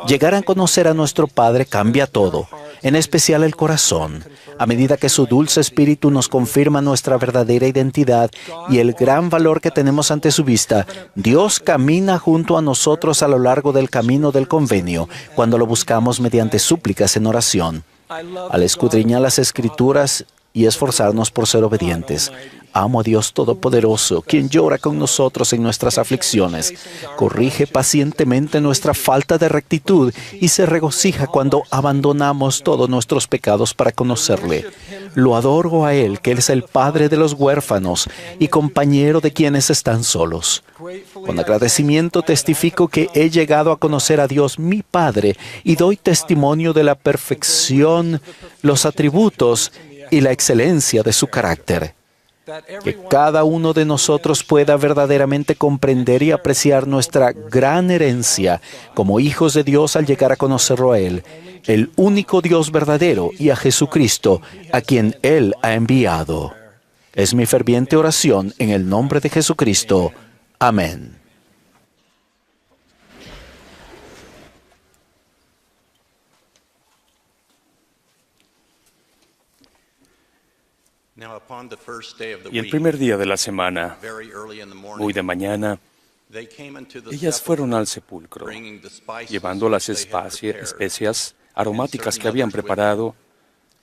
Llegar a conocer a nuestro Padre cambia todo, en especial el corazón. A medida que su dulce espíritu nos confirma nuestra verdadera identidad y el gran valor que tenemos ante su vista, Dios camina junto a nosotros a lo largo del camino del convenio, cuando lo buscamos mediante súplicas en oración. Al escudriñar las Escrituras y esforzarnos por ser obedientes, amo a Dios Todopoderoso, quien llora con nosotros en nuestras aflicciones, corrige pacientemente nuestra falta de rectitud y se regocija cuando abandonamos todos nuestros pecados para conocerle. Lo adoro a Él, que Él es el Padre de los huérfanos y compañero de quienes están solos. Con agradecimiento testifico que he llegado a conocer a Dios mi Padre y doy testimonio de la perfección, los atributos y la excelencia de su carácter. Que cada uno de nosotros pueda verdaderamente comprender y apreciar nuestra gran herencia como hijos de Dios al llegar a conocerlo a Él, el único Dios verdadero, y a Jesucristo, a quien Él ha enviado. Es mi ferviente oración en el nombre de Jesucristo. Amén. Y el primer día de la semana, muy de mañana, ellas fueron al sepulcro, llevando las especias aromáticas que habían preparado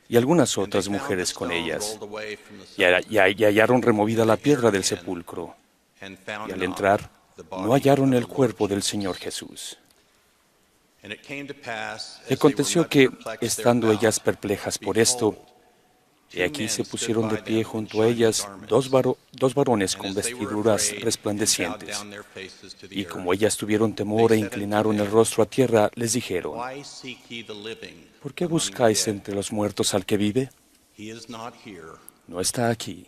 y algunas otras mujeres con ellas. Y hallaron removida la piedra del sepulcro. Y al entrar, no hallaron el cuerpo del Señor Jesús. Y aconteció que, estando ellas perplejas por esto, y aquí se pusieron de pie junto a ellas dos varones con vestiduras resplandecientes. Y como ellas tuvieron temor e inclinaron el rostro a tierra, les dijeron: ¿Por qué buscáis entre los muertos al que vive? No está aquí,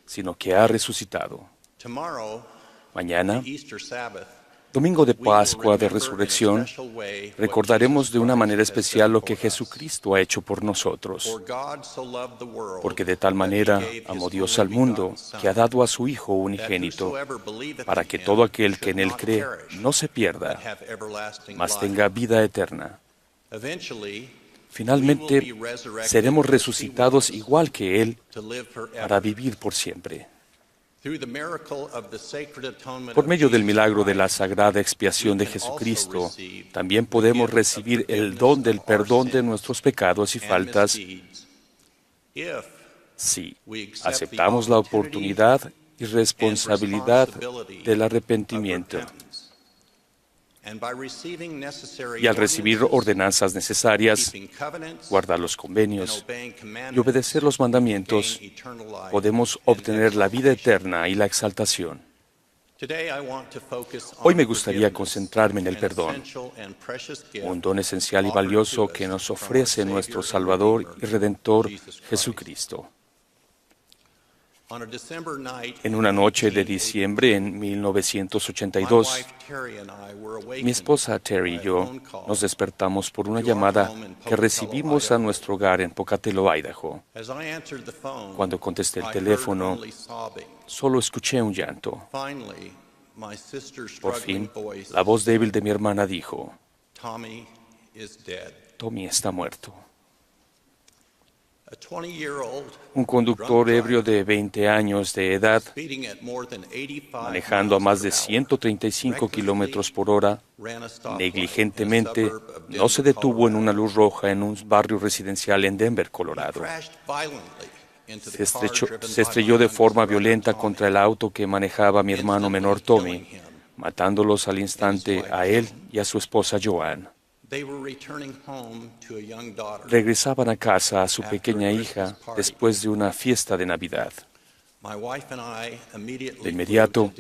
sino que ha resucitado. Mañana, domingo de Pascua de Resurrección, recordaremos de una manera especial lo que Jesucristo ha hecho por nosotros. Porque de tal manera amó Dios al mundo, que ha dado a su Hijo unigénito, para que todo aquel que en Él cree no se pierda, mas tenga vida eterna. Finalmente, seremos resucitados igual que Él, para vivir por siempre. Por medio del milagro de la sagrada expiación de Jesucristo, también podemos recibir el don del perdón de nuestros pecados y faltas si aceptamos la oportunidad y responsabilidad del arrepentimiento. Y al recibir ordenanzas necesarias, guardar los convenios y obedecer los mandamientos, podemos obtener la vida eterna y la exaltación. Hoy me gustaría concentrarme en el perdón, un don esencial y valioso que nos ofrece nuestro Salvador y Redentor Jesucristo. En una noche de diciembre en 1982, mi esposa Terry y yo nos despertamos por una llamada que recibimos a nuestro hogar en Pocatello, Idaho. Cuando contesté el teléfono, solo escuché un llanto. Por fin, la voz débil de mi hermana dijo: Tommy está muerto. Un conductor ebrio de 20 años de edad, manejando a más de 135 kilómetros por hora, negligentemente no se detuvo en una luz roja en un barrio residencial en Denver, Colorado. Se estrelló de forma violenta contra el auto que manejaba mi hermano menor Tommy, matándolos al instante a él y a su esposa Joanne. Regresaban a casa a su pequeña hija después de una fiesta de Navidad. De inmediato,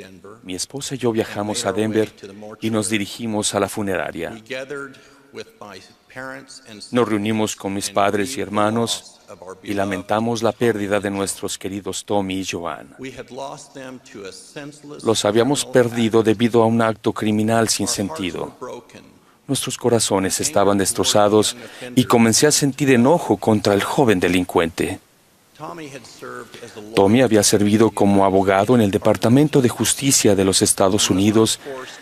mi esposa y yo viajamos a Denver y nos dirigimos a la funeraria. Nos reunimos con mis padres y hermanos y lamentamos la pérdida de nuestros queridos Tommy y Joanne. Los habíamos perdido debido a un acto criminal sin sentido. Nuestros corazones estaban destrozados y comencé a sentir enojo contra el joven delincuente. Tommy había servido como abogado en el Departamento de Justicia de los Estados Unidos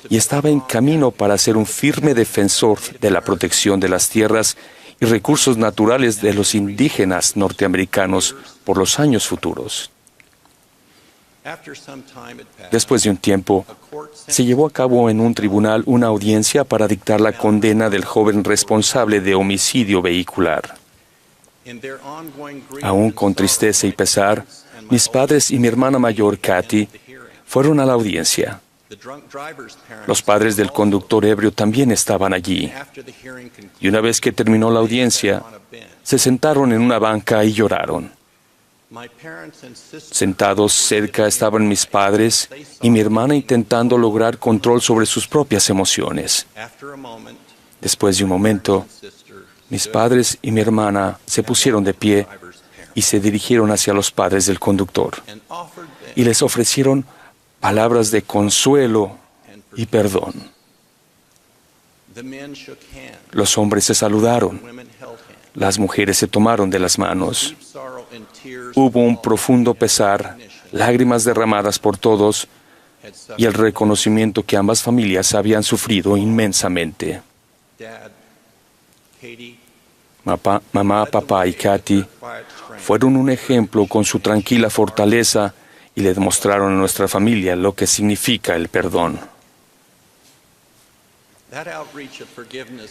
y estaba en camino para ser un firme defensor de la protección de las tierras y recursos naturales de los indígenas norteamericanos por los años futuros. Después de un tiempo, se llevó a cabo en un tribunal una audiencia para dictar la condena del joven responsable de homicidio vehicular. Aún con tristeza y pesar, mis padres y mi hermana mayor, Kathy, fueron a la audiencia. Los padres del conductor ebrio también estaban allí. Y una vez que terminó la audiencia, se sentaron en una banca y lloraron. Sentados cerca estaban mis padres y mi hermana intentando lograr control sobre sus propias emociones. Después de un momento, mis padres y mi hermana se pusieron de pie y se dirigieron hacia los padres del conductor y les ofrecieron palabras de consuelo y perdón. Los hombres se saludaron. Las mujeres se tomaron de las manos. Hubo un profundo pesar, lágrimas derramadas por todos y el reconocimiento que ambas familias habían sufrido inmensamente. Mamá, papá y Katy fueron un ejemplo con su tranquila fortaleza y le demostraron a nuestra familia lo que significa el perdón.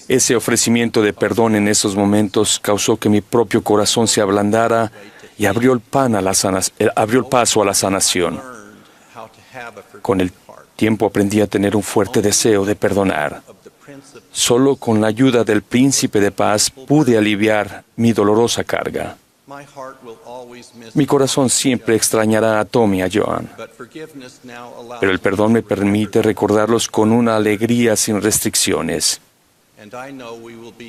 Ese ofrecimiento de perdón en esos momentos causó que mi propio corazón se ablandara y abrió el paso a la sanación. Con el tiempo aprendí a tener un fuerte deseo de perdonar. Solo con la ayuda del Príncipe de Paz pude aliviar mi dolorosa carga. Mi corazón siempre extrañará a Tommy y a Joan, pero el perdón me permite recordarlos con una alegría sin restricciones.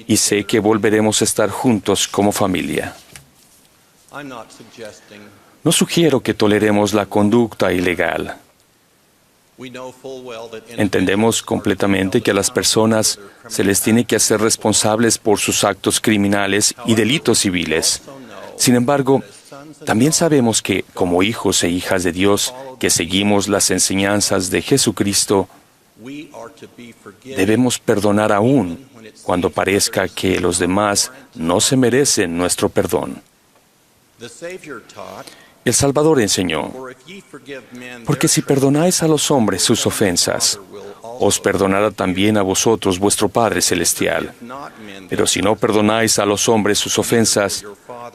Y sé que volveremos a estar juntos como familia. No sugiero que toleremos la conducta ilegal. Entendemos completamente que a las personas se les tiene que hacer responsables por sus actos criminales y delitos civiles. Sin embargo, también sabemos que, como hijos e hijas de Dios, que seguimos las enseñanzas de Jesucristo, debemos perdonar aún cuando parezca que los demás no se merecen nuestro perdón. El Salvador enseñó, porque si perdonáis a los hombres sus ofensas, os perdonará también a vosotros vuestro Padre Celestial. Pero si no perdonáis a los hombres sus ofensas,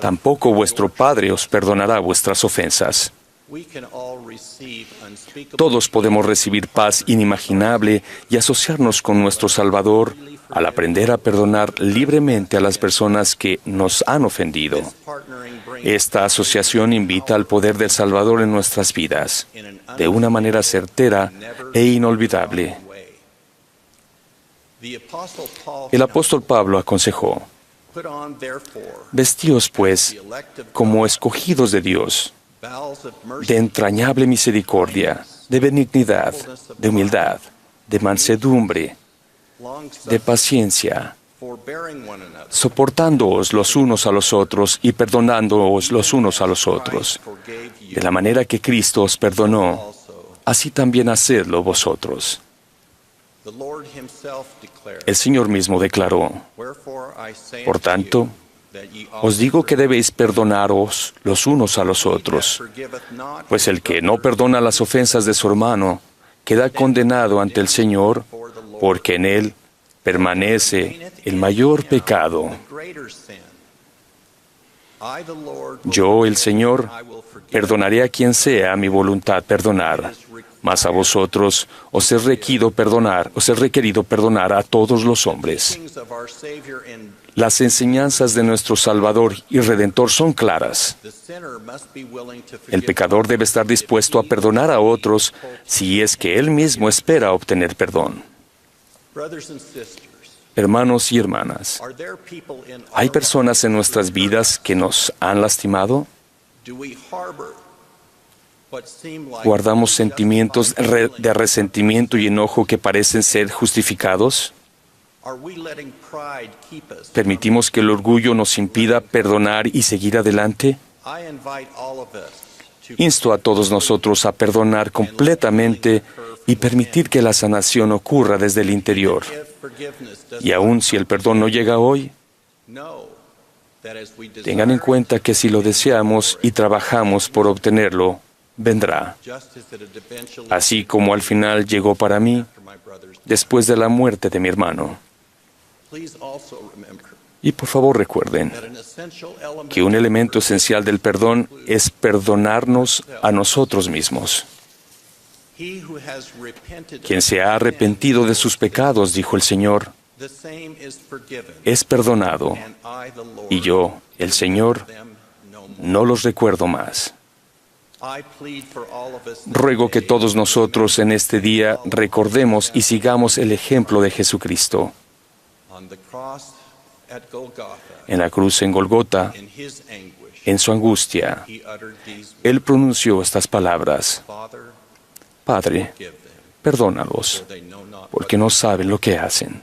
tampoco vuestro Padre os perdonará vuestras ofensas. Todos podemos recibir paz inimaginable y asociarnos con nuestro Salvador al aprender a perdonar libremente a las personas que nos han ofendido. Esta asociación invita al poder del Salvador en nuestras vidas, de una manera certera e inolvidable. El apóstol Pablo aconsejó, vestíos pues como escogidos de Dios, de entrañable misericordia, de benignidad, de humildad, de mansedumbre, de paciencia, soportándoos los unos a los otros y perdonándoos los unos a los otros. De la manera que Cristo os perdonó, así también hacedlo vosotros. El Señor mismo declaró, por tanto, os digo que debéis perdonaros los unos a los otros, pues el que no perdona las ofensas de su hermano queda condenado ante el Señor, porque en él permanece el mayor pecado. Yo, el Señor, perdonaré a quien sea mi voluntad perdonar, mas a vosotros os he requerido perdonar a todos los hombres. Las enseñanzas de nuestro Salvador y Redentor son claras. El pecador debe estar dispuesto a perdonar a otros si es que él mismo espera obtener perdón. Hermanos y hermanas, ¿hay personas en nuestras vidas que nos han lastimado? ¿Guardamos sentimientos de resentimiento y enojo que parecen ser justificados? ¿Permitimos que el orgullo nos impida perdonar y seguir adelante? Insto a todos nosotros a perdonar completamente y permitir que la sanación ocurra desde el interior. Y aun si el perdón no llega hoy, tengan en cuenta que si lo deseamos y trabajamos por obtenerlo, vendrá. Así como al final llegó para mí, después de la muerte de mi hermano. Y por favor recuerden que un elemento esencial del perdón es perdonarnos a nosotros mismos. Quien se ha arrepentido de sus pecados, dijo el Señor, es perdonado, y yo, el Señor, no los recuerdo más. Ruego que todos nosotros en este día recordemos y sigamos el ejemplo de Jesucristo. En la cruz en Golgota, en su angustia, Él pronunció estas palabras: Padre, perdónalos, porque no saben lo que hacen.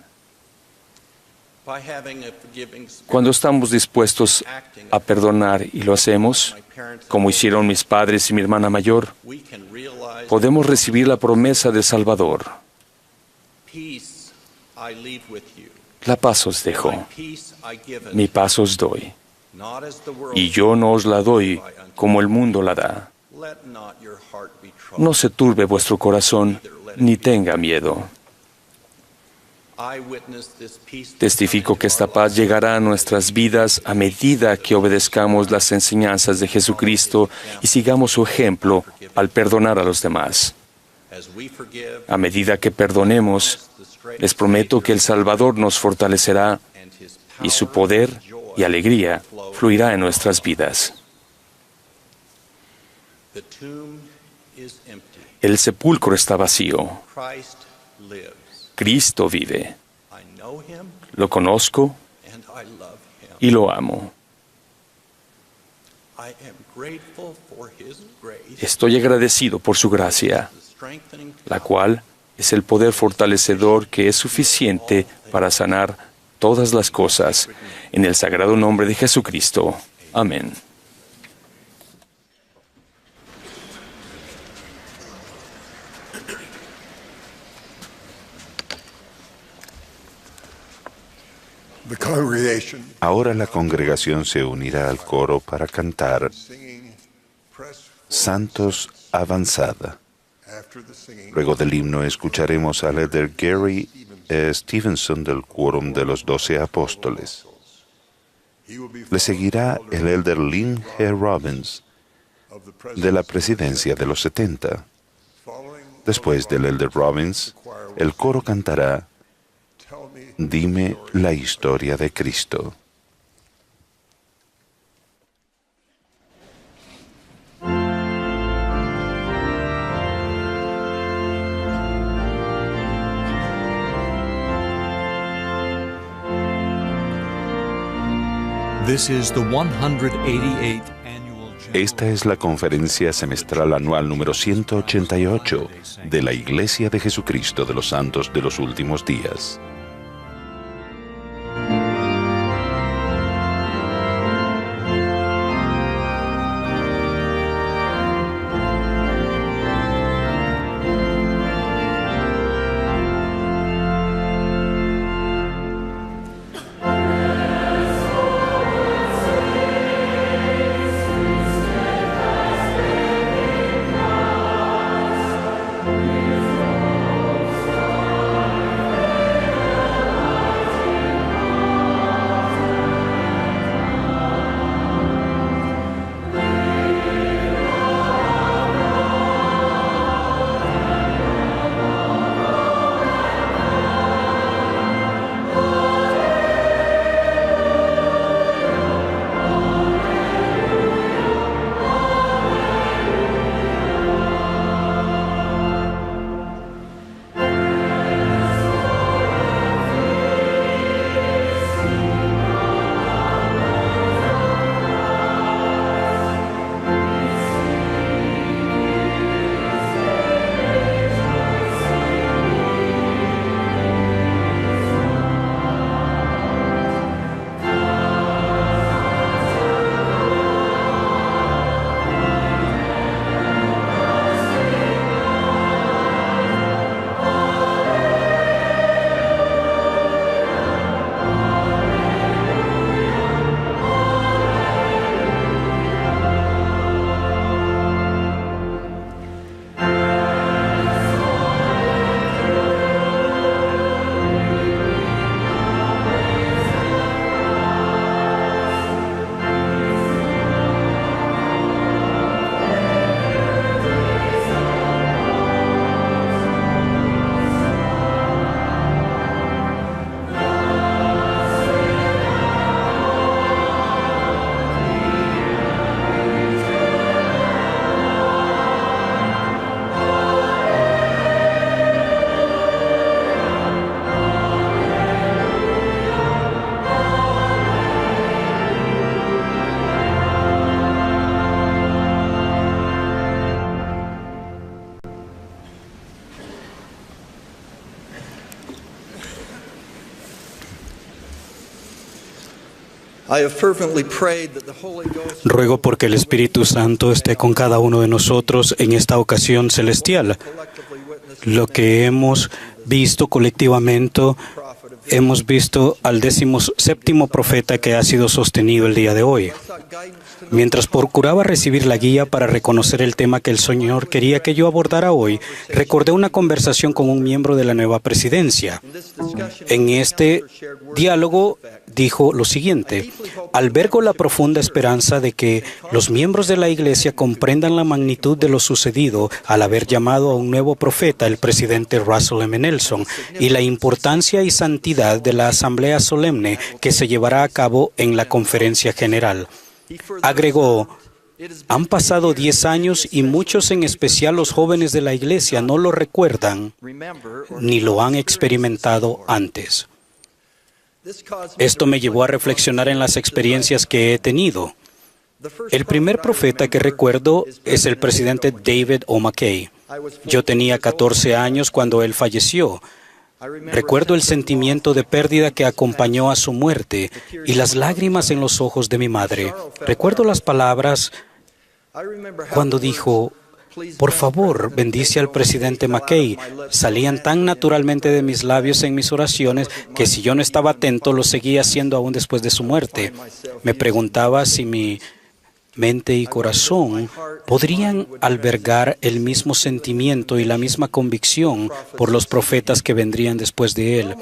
Cuando estamos dispuestos a perdonar y lo hacemos, como hicieron mis padres y mi hermana mayor, podemos recibir la promesa del Salvador. La paz os dejo, mi paz os doy. Y yo no os la doy como el mundo la da. No se turbe vuestro corazón, ni tenga miedo. Testifico que esta paz llegará a nuestras vidas a medida que obedezcamos las enseñanzas de Jesucristo y sigamos su ejemplo al perdonar a los demás. A medida que perdonemos, les prometo que el Salvador nos fortalecerá y su poder y alegría fluirá en nuestras vidas. El sepulcro está vacío. Cristo vive. Lo conozco y lo amo. Estoy agradecido por su gracia, la cual es el poder fortalecedor que es suficiente para sanar todas las cosas. En el sagrado nombre de Jesucristo. Amén. Ahora la congregación se unirá al coro para cantar Santos Avanzada. Luego del himno escucharemos al elder Gary Stevenson del Quórum de los 12 Apóstoles. Le seguirá el elder Lynn G. Robbins de la Presidencia de los 70. Después del elder Robbins, el coro cantará Dime la historia de Cristo. Esta es la conferencia semestral anual número 188 de la Iglesia de Jesucristo de los Santos de los Últimos Días. Ruego porque el Espíritu Santo esté con cada uno de nosotros en esta ocasión celestial. Lo que hemos visto colectivamente hemos visto al 17º profeta que ha sido sostenido el día de hoy. Mientras procuraba recibir la guía para reconocer el tema que el Señor quería que yo abordara hoy, recordé una conversación con un miembro de la nueva presidencia. En este diálogo dijo lo siguiente: albergo la profunda esperanza de que los miembros de la Iglesia comprendan la magnitud de lo sucedido al haber llamado a un nuevo profeta, el presidente Russell M. Nelson, y la importancia y santidad de la asamblea solemne que se llevará a cabo en la conferencia general. Agregó: han pasado 10 años y muchos, en especial los jóvenes de la Iglesia, no lo recuerdan ni lo han experimentado antes. Esto me llevó a reflexionar en las experiencias que he tenido. El primer profeta que recuerdo es el presidente David O. McKay. Yo tenía 14 años cuando él falleció. Recuerdo el sentimiento de pérdida que acompañó a su muerte y las lágrimas en los ojos de mi madre. Recuerdo las palabras cuando dijo: por favor, bendice al presidente McKay. Salían tan naturalmente de mis labios en mis oraciones que si yo no estaba atento, lo seguía haciendo aún después de su muerte. Me preguntaba si mi mente y corazón podrían albergar el mismo sentimiento y la misma convicción por los profetas que vendrían después de él.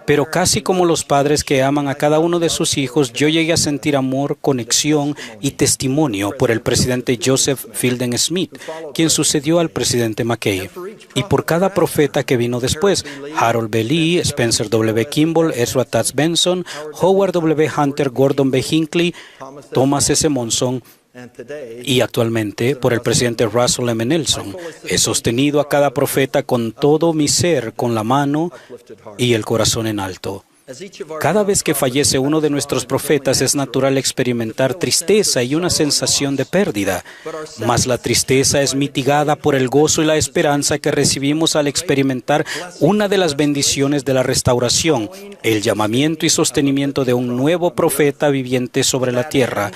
Pero casi como los padres que aman a cada uno de sus hijos, yo llegué a sentir amor, conexión y testimonio por el presidente Joseph Fielding Smith, quien sucedió al presidente McKay, y por cada profeta que vino después: Harold B. Lee, Spencer W. Kimball, Ezra Taft Benson, Howard W. Hunter, Gordon B. Hinckley, Thomas S. Monson, y actualmente por el presidente Russell M. Nelson. He sostenido a cada profeta con todo mi ser, con la mano y el corazón en alto. Cada vez que fallece uno de nuestros profetas, es natural experimentar tristeza y una sensación de pérdida, mas la tristeza es mitigada por el gozo y la esperanza que recibimos al experimentar una de las bendiciones de la restauración, el llamamiento y sostenimiento de un nuevo profeta viviente sobre la tierra.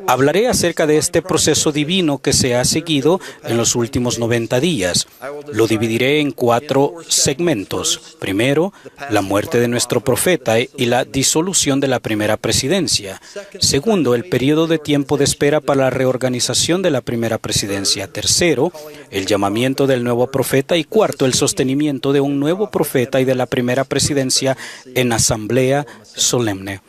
Hablaré acerca de este proceso divino que se ha seguido en los últimos 90 días. Lo dividiré en 4 segmentos. Primero, la muerte de nuestro profeta y la disolución de la primera presidencia. Segundo, el periodo de tiempo de espera para la reorganización de la primera presidencia. Tercero, el llamamiento del nuevo profeta. Y cuarto, el sostenimiento de un nuevo profeta y de la primera presidencia en asamblea solemne.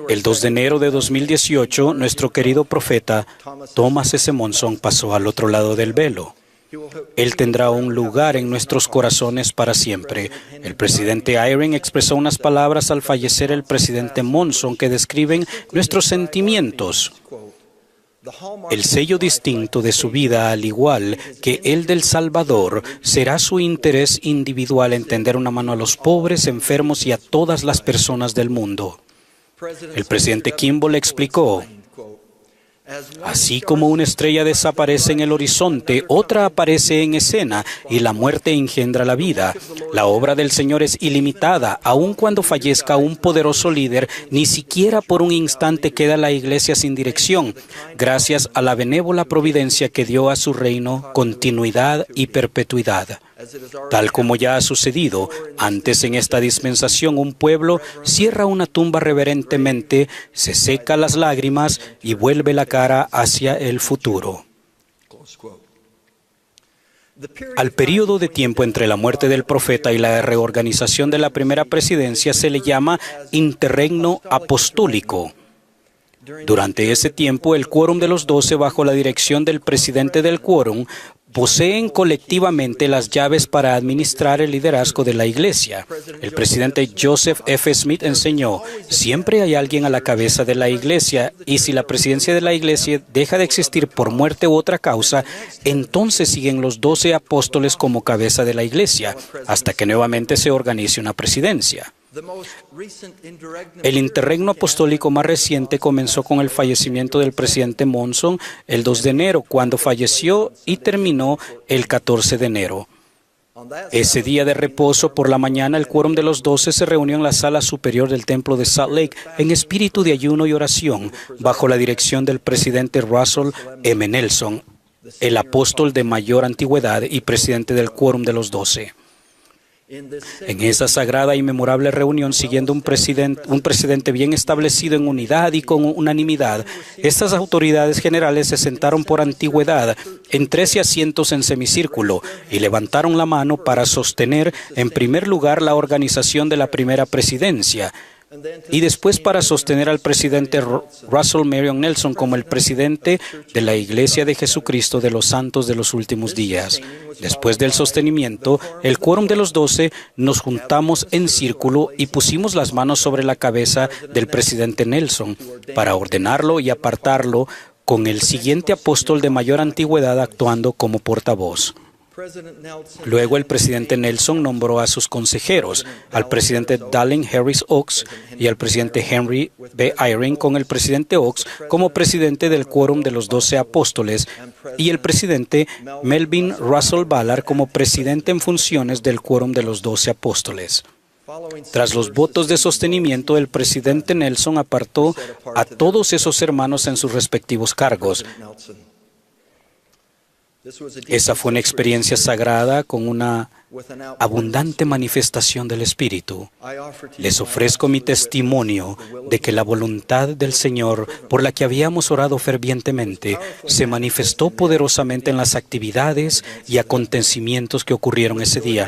El 2 de enero de 2018, nuestro querido profeta Thomas S. Monson pasó al otro lado del velo. Él tendrá un lugar en nuestros corazones para siempre. El presidente Eyring expresó unas palabras al fallecer el presidente Monson que describen nuestros sentimientos. El sello distinto de su vida, al igual que el del Salvador, será su interés individual en tender una mano a los pobres, enfermos y a todas las personas del mundo. El presidente Kimball explicó: así como una estrella desaparece en el horizonte, otra aparece en escena y la muerte engendra la vida. La obra del Señor es ilimitada. Aun cuando fallezca un poderoso líder, ni siquiera por un instante queda la iglesia sin dirección, gracias a la benévola providencia que dio a su reino continuidad y perpetuidad. Tal como ya ha sucedido antes en esta dispensación, un pueblo cierra una tumba reverentemente, se seca las lágrimas y vuelve la cara hacia el futuro. Al periodo de tiempo entre la muerte del profeta y la reorganización de la primera presidencia se le llama interregno apostólico. Durante ese tiempo, el quórum de los 12, bajo la dirección del presidente del quórum, poseen colectivamente las llaves para administrar el liderazgo de la Iglesia. El presidente Joseph F. Smith enseñó: siempre hay alguien a la cabeza de la Iglesia, y si la presidencia de la Iglesia deja de existir por muerte u otra causa, entonces siguen los 12 apóstoles como cabeza de la Iglesia, hasta que nuevamente se organice una presidencia. El interregno apostólico más reciente comenzó con el fallecimiento del presidente Monson el 2 de enero, cuando falleció, y terminó el 14 de enero. Ese día de reposo por la mañana, el quórum de los 12 se reunió en la sala superior del templo de Salt Lake en espíritu de ayuno y oración, bajo la dirección del presidente Russell M. Nelson, el apóstol de mayor antigüedad y presidente del quórum de los 12. En esa sagrada y memorable reunión, siguiendo un precedente bien establecido en unidad y con unanimidad, estas autoridades generales se sentaron por antigüedad en 13 asientos en semicírculo y levantaron la mano para sostener, en primer lugar, la organización de la primera presidencia, y después para sostener al presidente Russell Marion Nelson como el presidente de la Iglesia de Jesucristo de los Santos de los Últimos Días. Después del sostenimiento, el quórum de los 12 nos juntamos en círculo y pusimos las manos sobre la cabeza del presidente Nelson para ordenarlo y apartarlo, con el siguiente apóstol de mayor antigüedad actuando como portavoz. Luego el presidente Nelson nombró a sus consejeros, al presidente Dallin Harris Oaks y al presidente Henry B. Eyring, con el presidente Oaks como presidente del quórum de los 12 apóstoles y el presidente Melvin Russell Ballard como presidente en funciones del quórum de los 12 apóstoles. Tras los votos de sostenimiento, el presidente Nelson apartó a todos esos hermanos en sus respectivos cargos. Esa fue una experiencia sagrada con una abundante manifestación del Espíritu. Les ofrezco mi testimonio de que la voluntad del Señor, por la que habíamos orado fervientemente, se manifestó poderosamente en las actividades y acontecimientos que ocurrieron ese día.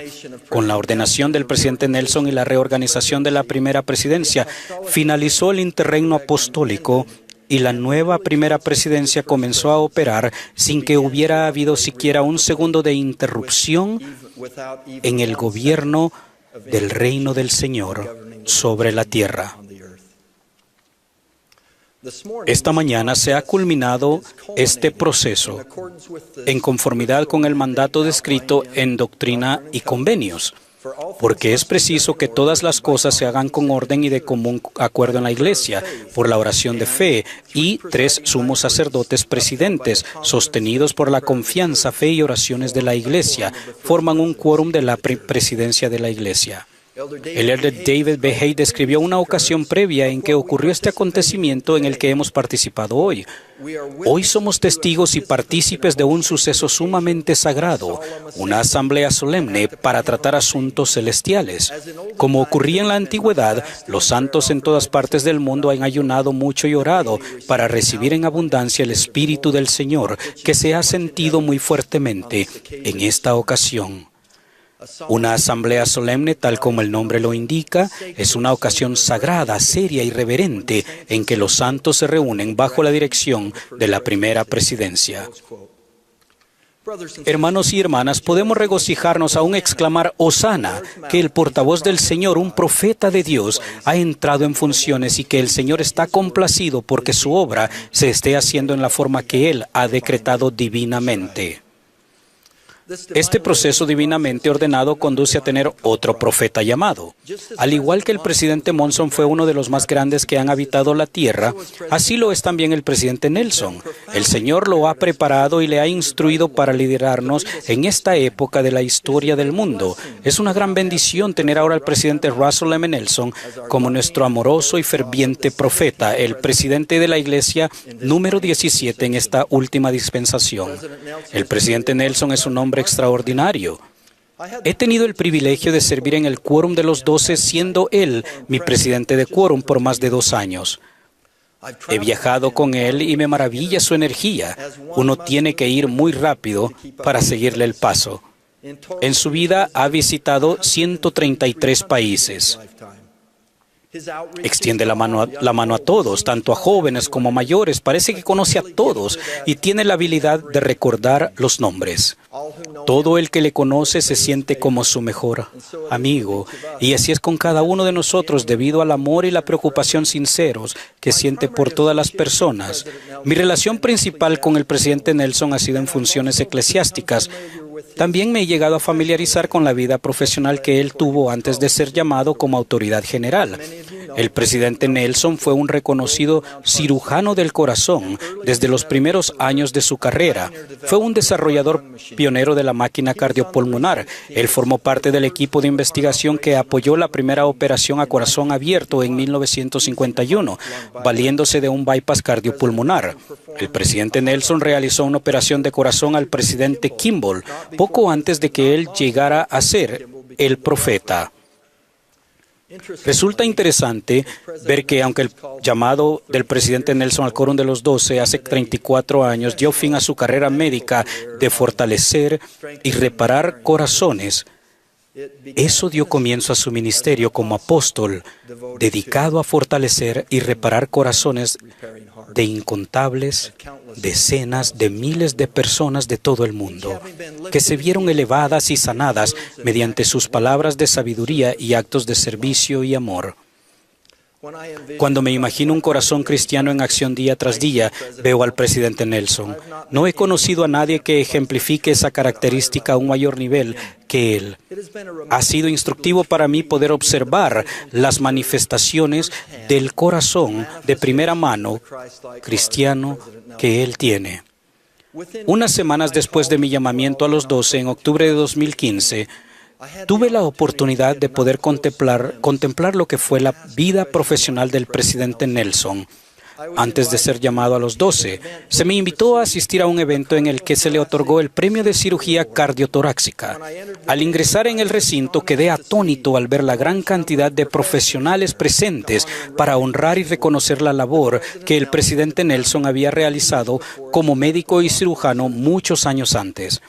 Con la ordenación del presidente Nelson y la reorganización de la primera presidencia, finalizó el interregno apostólico y la nueva primera presidencia comenzó a operar sin que hubiera habido siquiera un segundo de interrupción en el gobierno del reino del Señor sobre la tierra. Esta mañana se ha culminado este proceso en conformidad con el mandato descrito en Doctrina y Convenios, porque es preciso que todas las cosas se hagan con orden y de común acuerdo en la Iglesia, por la oración de fe, y 3 sumos sacerdotes presidentes, sostenidos por la confianza, fe y oraciones de la Iglesia, forman un quórum de la presidencia de la Iglesia. El elder David B. Hay describió una ocasión previa en que ocurrió este acontecimiento en el que hemos participado hoy. Hoy somos testigos y partícipes de un suceso sumamente sagrado, una asamblea solemne para tratar asuntos celestiales. Como ocurría en la antigüedad, los santos en todas partes del mundo han ayunado mucho y orado para recibir en abundancia el Espíritu del Señor, que se ha sentido muy fuertemente en esta ocasión. Una asamblea solemne, tal como el nombre lo indica, es una ocasión sagrada, seria y reverente en que los santos se reúnen bajo la dirección de la primera presidencia. Hermanos y hermanas, podemos regocijarnos aún exclamar Hosana, que el portavoz del Señor, un profeta de Dios, ha entrado en funciones y que el Señor está complacido porque su obra se esté haciendo en la forma que Él ha decretado divinamente. Este proceso divinamente ordenado conduce a tener otro profeta llamado. Al igual que el presidente Monson fue uno de los más grandes que han habitado la tierra, así lo es también el presidente Nelson. El Señor lo ha preparado y le ha instruido para liderarnos en esta época de la historia del mundo. Es una gran bendición tener ahora al presidente Russell M. Nelson como nuestro amoroso y ferviente profeta, el presidente de la Iglesia número 17 en esta última dispensación. El presidente Nelson es un hombre extraordinario. He tenido el privilegio de servir en el quórum de los 12, siendo él mi presidente de quórum por más de 2 años. He viajado con él y me maravilla su energía. Uno tiene que ir muy rápido para seguirle el paso. En su vida ha visitado 133 países. Extiende la mano a todos, tanto a jóvenes como a mayores. Parece que conoce a todos y tiene la habilidad de recordar los nombres. Todo el que le conoce se siente como su mejor amigo. Y así es con cada uno de nosotros, debido al amor y la preocupación sinceros que siente por todas las personas. Mi relación principal con el presidente Nelson ha sido en funciones eclesiásticas. También me he llegado a familiarizar con la vida profesional que él tuvo antes de ser llamado como autoridad general. El presidente Nelson fue un reconocido cirujano del corazón desde los primeros años de su carrera. Fue un desarrollador pionero de la máquina cardiopulmonar. Él formó parte del equipo de investigación que apoyó la primera operación a corazón abierto en 1951, valiéndose de un bypass cardiopulmonar. El presidente Nelson realizó una operación de corazón al presidente Kimball poco antes de que él llegara a ser el profeta. Resulta interesante ver que aunque el llamado del presidente Nelson al Quórum de los 12 hace 34 años dio fin a su carrera médica de fortalecer y reparar corazones, eso dio comienzo a su ministerio como apóstol, dedicado a fortalecer y reparar corazones de incontables, decenas de miles de personas de todo el mundo, que se vieron elevadas y sanadas mediante sus palabras de sabiduría y actos de servicio y amor. Cuando me imagino un corazón cristiano en acción día tras día, veo al presidente Nelson. No he conocido a nadie que ejemplifique esa característica a un mayor nivel que él. Ha sido instructivo para mí poder observar las manifestaciones del corazón de primera mano cristiano que él tiene. Unas semanas después de mi llamamiento a los 12, en octubre de 2015, tuve la oportunidad de poder contemplar lo que fue la vida profesional del presidente Nelson. Antes de ser llamado a los 12, se me invitó a asistir a un evento en el que se le otorgó el premio de cirugía cardiotorácica. Al ingresar en el recinto, quedé atónito al ver la gran cantidad de profesionales presentes para honrar y reconocer la labor que el presidente Nelson había realizado como médico y cirujano muchos años antes.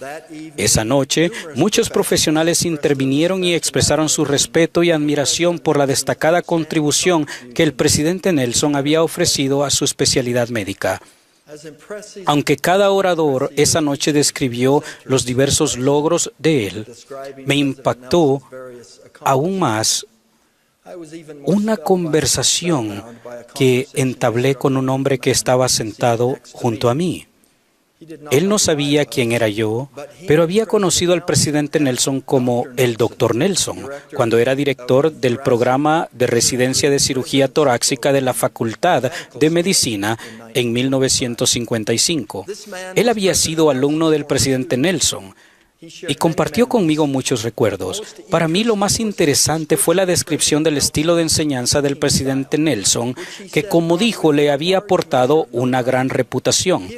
Esa noche, muchos profesionales intervinieron y expresaron su respeto y admiración por la destacada contribución que el presidente Nelson había ofrecido a su especialidad médica. Aunque cada orador esa noche describió los diversos logros de él, me impactó aún más una conversación que entablé con un hombre que estaba sentado junto a mí. Él no sabía quién era yo, pero había conocido al presidente Nelson como el Dr. Nelson, cuando era director del programa de residencia de cirugía torácica de la Facultad de Medicina en 1955. Él había sido alumno del presidente Nelson y compartió conmigo muchos recuerdos. Para mí lo más interesante fue la descripción del estilo de enseñanza del presidente Nelson, que, como dijo, le había aportado una gran reputación.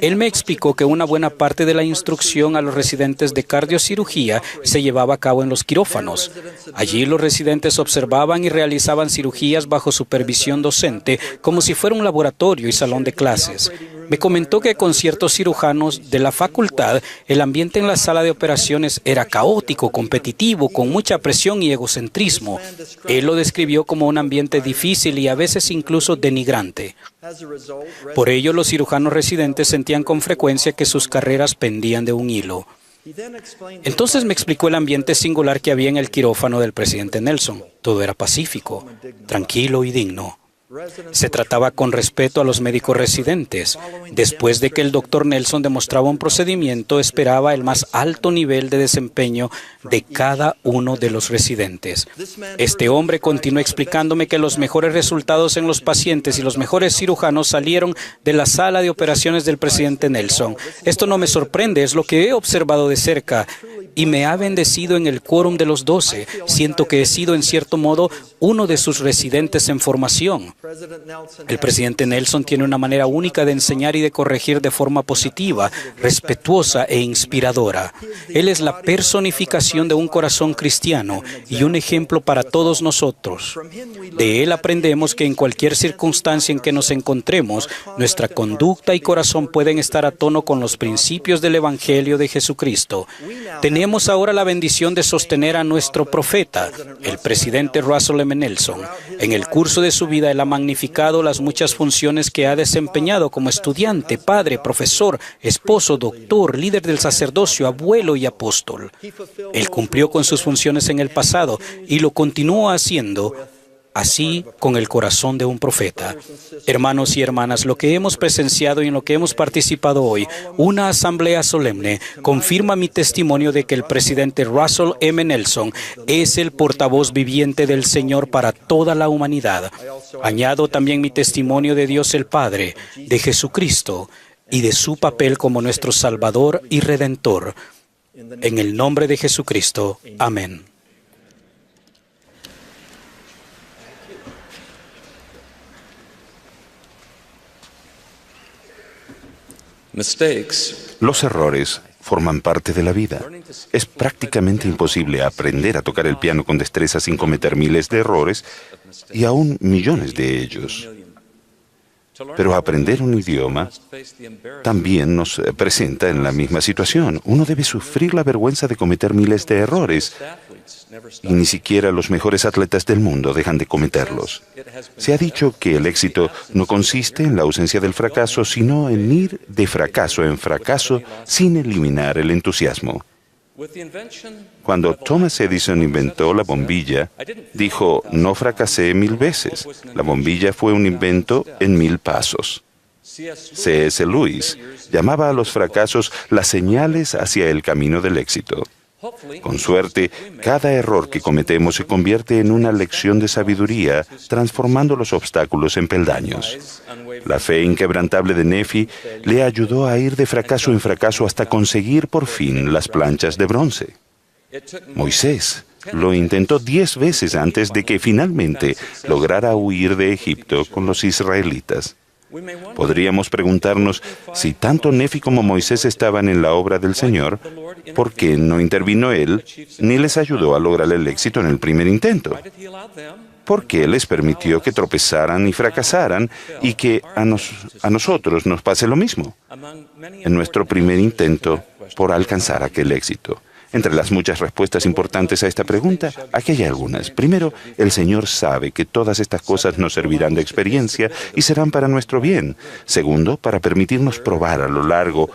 Él me explicó que una buena parte de la instrucción a los residentes de cardiocirugía se llevaba a cabo en los quirófanos. Allí los residentes observaban y realizaban cirugías bajo supervisión docente, como si fuera un laboratorio y salón de clases. Me comentó que con ciertos cirujanos de la facultad, el ambiente en la sala de operaciones era caótico, competitivo, con mucha presión y egocentrismo. Él lo describió como un ambiente difícil y a veces incluso denigrante. Por ello, los cirujanos residentes sentían con frecuencia que sus carreras pendían de un hilo. Entonces me explicó el ambiente singular que había en el quirófano del presidente Nelson. Todo era pacífico, tranquilo y digno. Se trataba con respeto a los médicos residentes. Después de que el Dr. Nelson demostraba un procedimiento, esperaba el más alto nivel de desempeño de cada uno de los residentes. Este hombre continuó explicándome que los mejores resultados en los pacientes y los mejores cirujanos salieron de la sala de operaciones del presidente Nelson. Esto no me sorprende, es lo que he observado de cerca y me ha bendecido en el Quórum de los 12. Siento que he sido, en cierto modo, uno de sus residentes en formación. El presidente Nelson tiene una manera única de enseñar y de corregir de forma positiva, respetuosa e inspiradora. Él es la personificación de un corazón cristiano y un ejemplo para todos nosotros. De él aprendemos que en cualquier circunstancia en que nos encontremos, nuestra conducta y corazón pueden estar a tono con los principios del Evangelio de Jesucristo. Tenemos ahora la bendición de sostener a nuestro profeta, el presidente Russell M. Nelson. En el curso de su vida, él ha magnificado las muchas funciones que ha desempeñado como estudiante, padre, profesor, esposo, doctor, líder del sacerdocio, abuelo y apóstol. Él cumplió con sus funciones en el pasado y lo continúa haciendo así con el corazón de un profeta. Hermanos y hermanas, lo que hemos presenciado y en lo que hemos participado hoy, una asamblea solemne, confirma mi testimonio de que el presidente Russell M. Nelson es el portavoz viviente del Señor para toda la humanidad. Añado también mi testimonio de Dios el Padre, de Jesucristo y de su papel como nuestro Salvador y Redentor. En el nombre de Jesucristo. Amén. Los errores forman parte de la vida. Es prácticamente imposible aprender a tocar el piano con destreza sin cometer miles de errores y aún millones de ellos. Pero aprender un idioma también nos presenta en la misma situación. Uno debe sufrir la vergüenza de cometer miles de errores y ni siquiera los mejores atletas del mundo dejan de cometerlos. Se ha dicho que el éxito no consiste en la ausencia del fracaso, sino en ir de fracaso en fracaso sin eliminar el entusiasmo. Cuando Thomas Edison inventó la bombilla, dijo, no fracasé 1000 veces. La bombilla fue un invento en 1000 pasos. C.S. Lewis llamaba a los fracasos las señales hacia el camino del éxito. Con suerte, cada error que cometemos se convierte en una lección de sabiduría, transformando los obstáculos en peldaños. La fe inquebrantable de Nefi le ayudó a ir de fracaso en fracaso hasta conseguir por fin las planchas de bronce. Moisés lo intentó 10 veces antes de que finalmente lograra huir de Egipto con los israelitas. Podríamos preguntarnos, si tanto Nefi como Moisés estaban en la obra del Señor, ¿por qué no intervino Él ni les ayudó a lograr el éxito en el primer intento? ¿Por qué les permitió que tropezaran y fracasaran y que a nosotros nos pase lo mismo en nuestro primer intento por alcanzar aquel éxito? Entre las muchas respuestas importantes a esta pregunta, aquí hay algunas. Primero, el Señor sabe que todas estas cosas nos servirán de experiencia y serán para nuestro bien. Segundo, para permitirnos probar a lo largo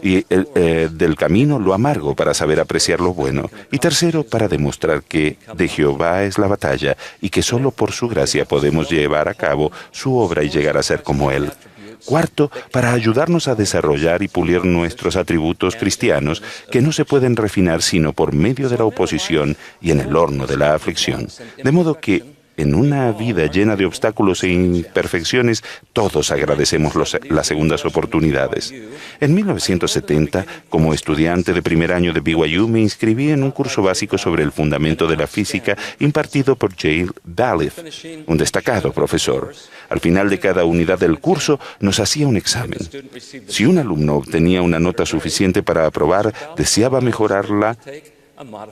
del camino lo amargo para saber apreciar lo bueno. Y tercero, para demostrar que de Jehová es la batalla y que solo por su gracia podemos llevar a cabo su obra y llegar a ser como Él. Cuarto, para ayudarnos a desarrollar y pulir nuestros atributos cristianos que no se pueden refinar sino por medio de la oposición y en el horno de la aflicción. De modo que en una vida llena de obstáculos e imperfecciones, todos agradecemos las segundas oportunidades. En 1970, como estudiante de primer año de BYU, me inscribí en un curso básico sobre el fundamento de la física impartido por Jay Baliff, un destacado profesor. Al final de cada unidad del curso, nos hacía un examen. Si un alumno obtenía una nota suficiente para aprobar, deseaba mejorarla,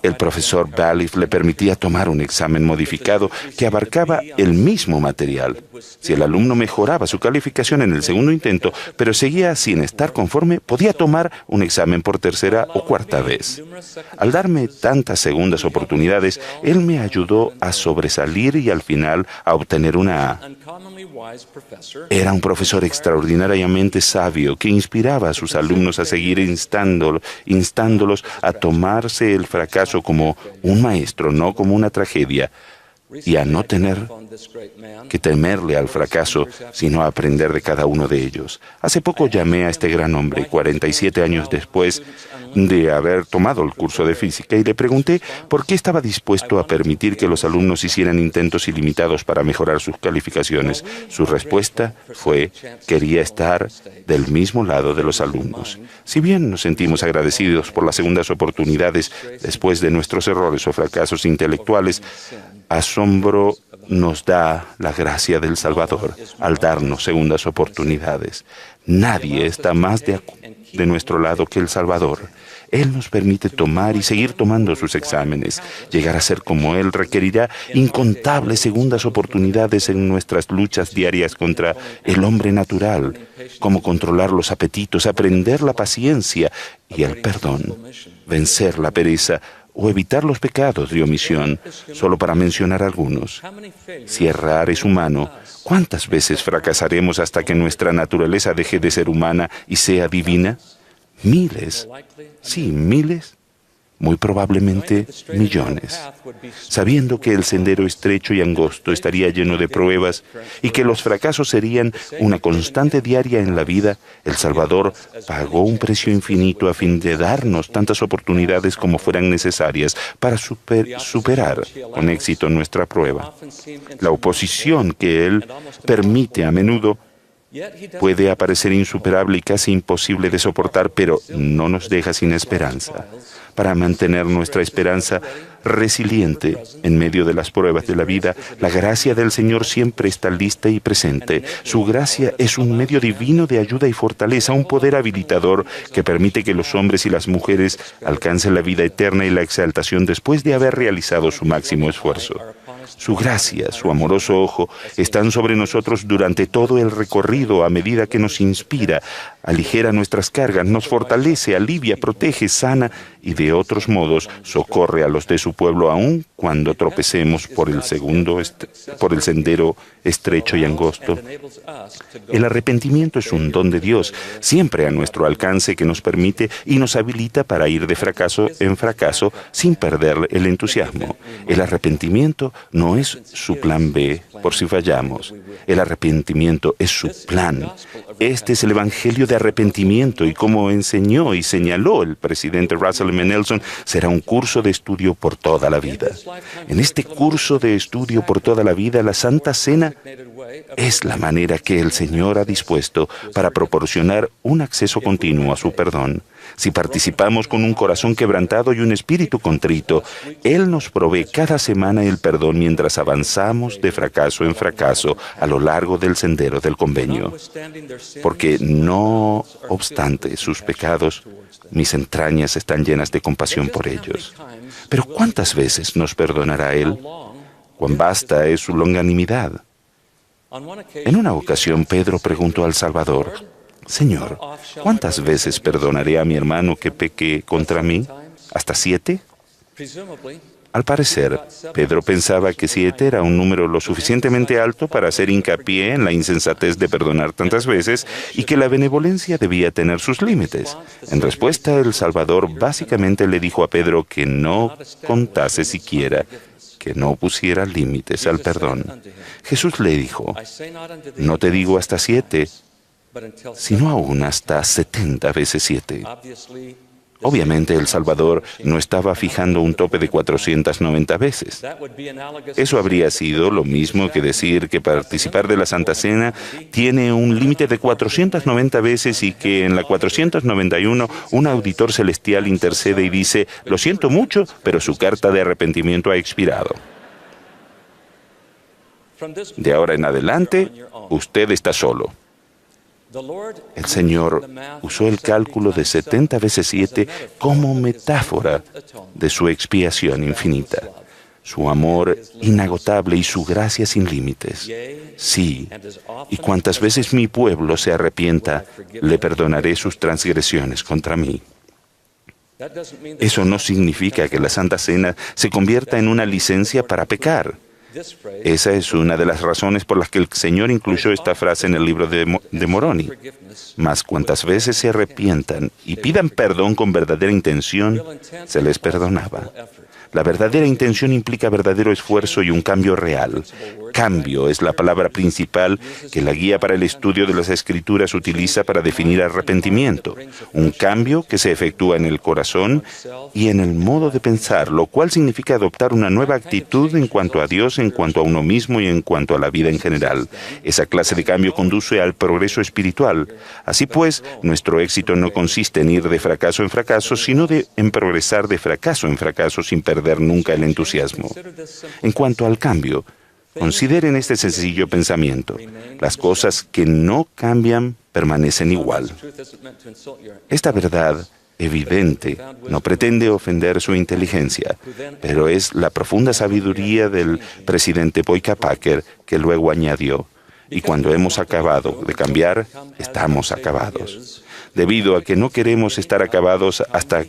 el profesor Baliff le permitía tomar un examen modificado que abarcaba el mismo material. Si el alumno mejoraba su calificación en el segundo intento, pero seguía sin estar conforme, podía tomar un examen por tercera o cuarta vez. Al darme tantas segundas oportunidades, él me ayudó a sobresalir y al final a obtener una A. Era un profesor extraordinariamente sabio que inspiraba a sus alumnos a seguir instándolos a tomarse el fracaso como un maestro, no como una tragedia, y a no tener que temerle al fracaso, sino a aprender de cada uno de ellos. Hace poco llamé a este gran hombre, 47 años después de haber tomado el curso de física, y le pregunté por qué estaba dispuesto a permitir que los alumnos hicieran intentos ilimitados para mejorar sus calificaciones. Su respuesta fue: quería estar del mismo lado de los alumnos. Si bien nos sentimos agradecidos por las segundas oportunidades después de nuestros errores o fracasos intelectuales, asombro nos da la gracia del Salvador al darnos segundas oportunidades. Nadie está más de nuestro lado que el Salvador. Él nos permite tomar y seguir tomando sus exámenes. Llegar a ser como Él requerirá incontables segundas oportunidades en nuestras luchas diarias contra el hombre natural, como controlar los apetitos, aprender la paciencia y el perdón, vencer la pereza o evitar los pecados de omisión, solo para mencionar algunos. Si errar es humano, ¿cuántas veces fracasaremos hasta que nuestra naturaleza deje de ser humana y sea divina? Miles. Sí, miles. Muy probablemente millones. Sabiendo que el sendero estrecho y angosto estaría lleno de pruebas y que los fracasos serían una constante diaria en la vida, el Salvador pagó un precio infinito a fin de darnos tantas oportunidades como fueran necesarias para superar con éxito nuestra prueba. La oposición que Él permite a menudo puede aparecer insuperable y casi imposible de soportar, pero no nos deja sin esperanza. para mantener nuestra esperanza resiliente en medio de las pruebas de la vida. La gracia del Señor siempre está lista y presente. Su gracia es un medio divino de ayuda y fortaleza, un poder habilitador que permite que los hombres y las mujeres alcancen la vida eterna y la exaltación después de haber realizado su máximo esfuerzo. Su gracia, su amoroso ojo, están sobre nosotros durante todo el recorrido a medida que nos inspira, aligera nuestras cargas, nos fortalece, alivia, protege, sana y de otros modos socorre a los de su pueblo aun cuando tropecemos por el sendero estrecho y angosto. El arrepentimiento es un don de Dios, siempre a nuestro alcance, que nos permite y nos habilita para ir de fracaso en fracaso sin perder el entusiasmo. El arrepentimiento no es su plan B por si fallamos. El arrepentimiento es su plan. Este es el Evangelio de arrepentimiento y, como enseñó y señaló el presidente Russell M. Nelson, será un curso de estudio por toda la vida. En este curso de estudio por toda la vida, la Santa Cena es la manera que el Señor ha dispuesto para proporcionar un acceso continuo a su perdón. Si participamos con un corazón quebrantado y un espíritu contrito, Él nos provee cada semana el perdón mientras avanzamos de fracaso en fracaso a lo largo del sendero del convenio. Porque no obstante sus pecados, mis entrañas están llenas de compasión por ellos. Pero ¿cuántas veces nos perdonará Él? ¿Cuán vasta es su longanimidad? En una ocasión, Pedro preguntó al Salvador: Señor, ¿cuántas veces perdonaré a mi hermano que peque contra mí? ¿Hasta 7? Al parecer, Pedro pensaba que 7 era un número lo suficientemente alto para hacer hincapié en la insensatez de perdonar tantas veces y que la benevolencia debía tener sus límites. En respuesta, el Salvador básicamente le dijo a Pedro que no contase siquiera, que no pusiera límites al perdón. Jesús le dijo: no te digo hasta 7, sino aún hasta 70 veces 7. Obviamente el Salvador no estaba fijando un tope de 490 veces. Eso habría sido lo mismo que decir que participar de la Santa Cena tiene un límite de 490 veces y que en la 491 un auditor celestial intercede y dice: lo siento mucho, pero su carta de arrepentimiento ha expirado. De ahora en adelante, usted está solo. El Señor usó el cálculo de 70 veces 7 como metáfora de su expiación infinita, su amor inagotable y su gracia sin límites. Sí, y cuantas veces mi pueblo se arrepienta, le perdonaré sus transgresiones contra mí. Eso no significa que la Santa Cena se convierta en una licencia para pecar. Esa es una de las razones por las que el Señor incluyó esta frase en el libro de Moroni. Mas cuantas veces se arrepientan y pidan perdón con verdadera intención, se les perdonaba. La verdadera intención implica verdadero esfuerzo y un cambio real. Cambio es la palabra principal que la guía para el estudio de las Escrituras utiliza para definir arrepentimiento. Un cambio que se efectúa en el corazón y en el modo de pensar, lo cual significa adoptar una nueva actitud en cuanto a Dios, en cuanto a uno mismo y en cuanto a la vida en general. Esa clase de cambio conduce al progreso espiritual. Así pues, nuestro éxito no consiste en ir de fracaso en fracaso, sino en progresar de fracaso en fracaso sin perder nunca el entusiasmo. En cuanto al cambio, consideren este sencillo pensamiento: las cosas que no cambian permanecen igual. Esta verdad evidente no pretende ofender su inteligencia, pero es la profunda sabiduría del presidente Boyka Packer que luego añadió: y cuando hemos acabado de cambiar, estamos acabados. Debido a que no queremos estar acabados hasta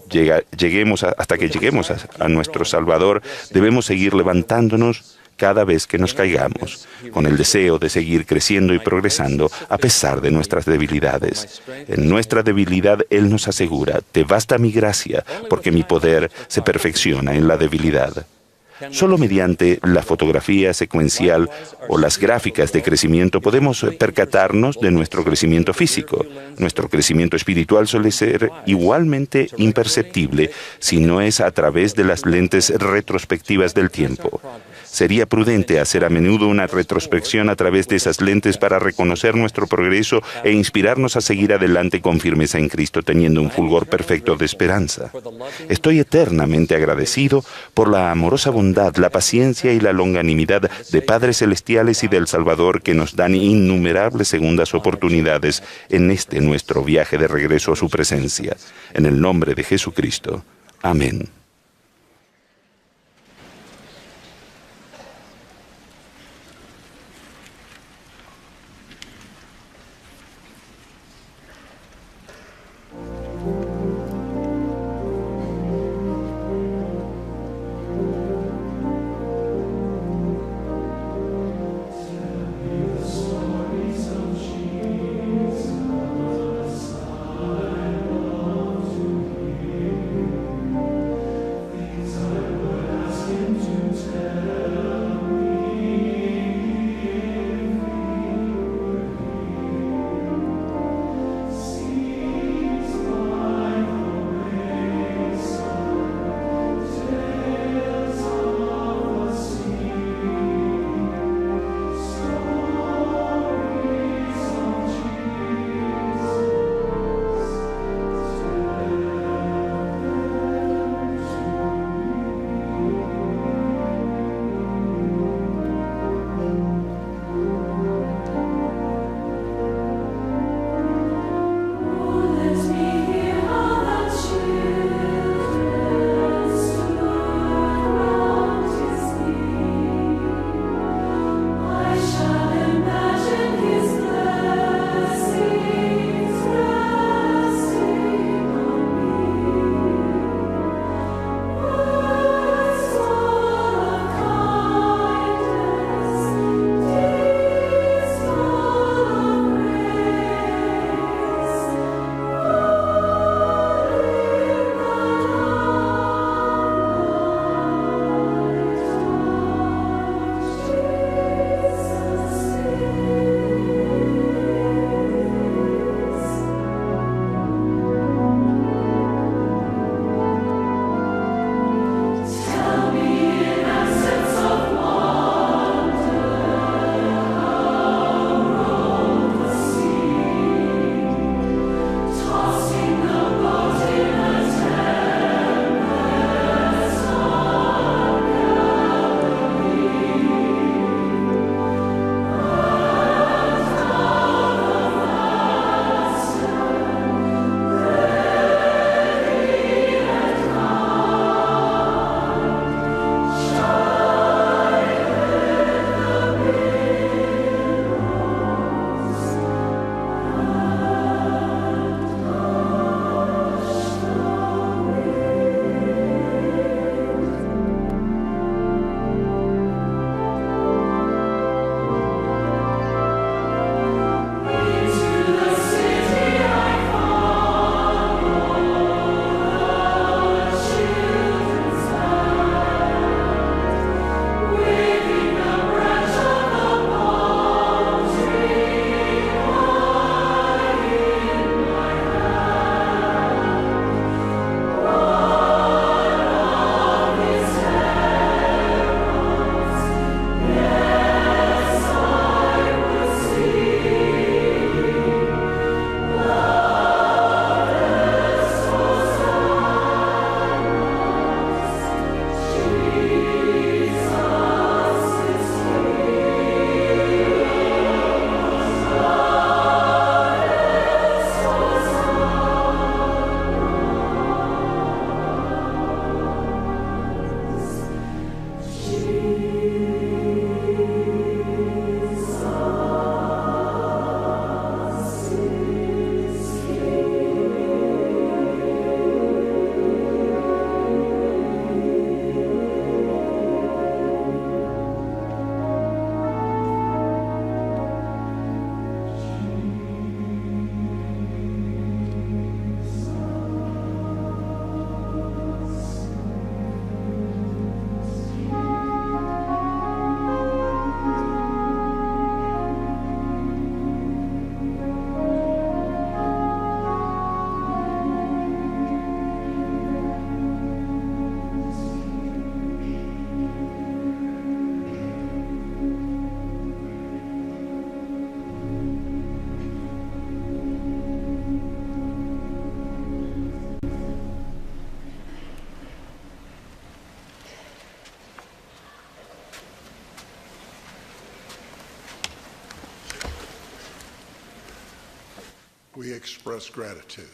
que lleguemos a nuestro Salvador, debemos seguir levantándonos cada vez que nos caigamos, con el deseo de seguir creciendo y progresando a pesar de nuestras debilidades. En nuestra debilidad Él nos asegura: te basta mi gracia, porque mi poder se perfecciona en la debilidad. Solo mediante la fotografía secuencial o las gráficas de crecimiento podemos percatarnos de nuestro crecimiento físico. Nuestro crecimiento espiritual suele ser igualmente imperceptible si no es a través de las lentes retrospectivas del tiempo. Sería prudente hacer a menudo una retrospección a través de esas lentes para reconocer nuestro progreso e inspirarnos a seguir adelante con firmeza en Cristo, teniendo un fulgor perfecto de esperanza. Estoy eternamente agradecido por la amorosa bondad, la paciencia y la longanimidad de Padres Celestiales y del Salvador que nos dan innumerables segundas oportunidades en este nuestro viaje de regreso a su presencia. En el nombre de Jesucristo. Amén.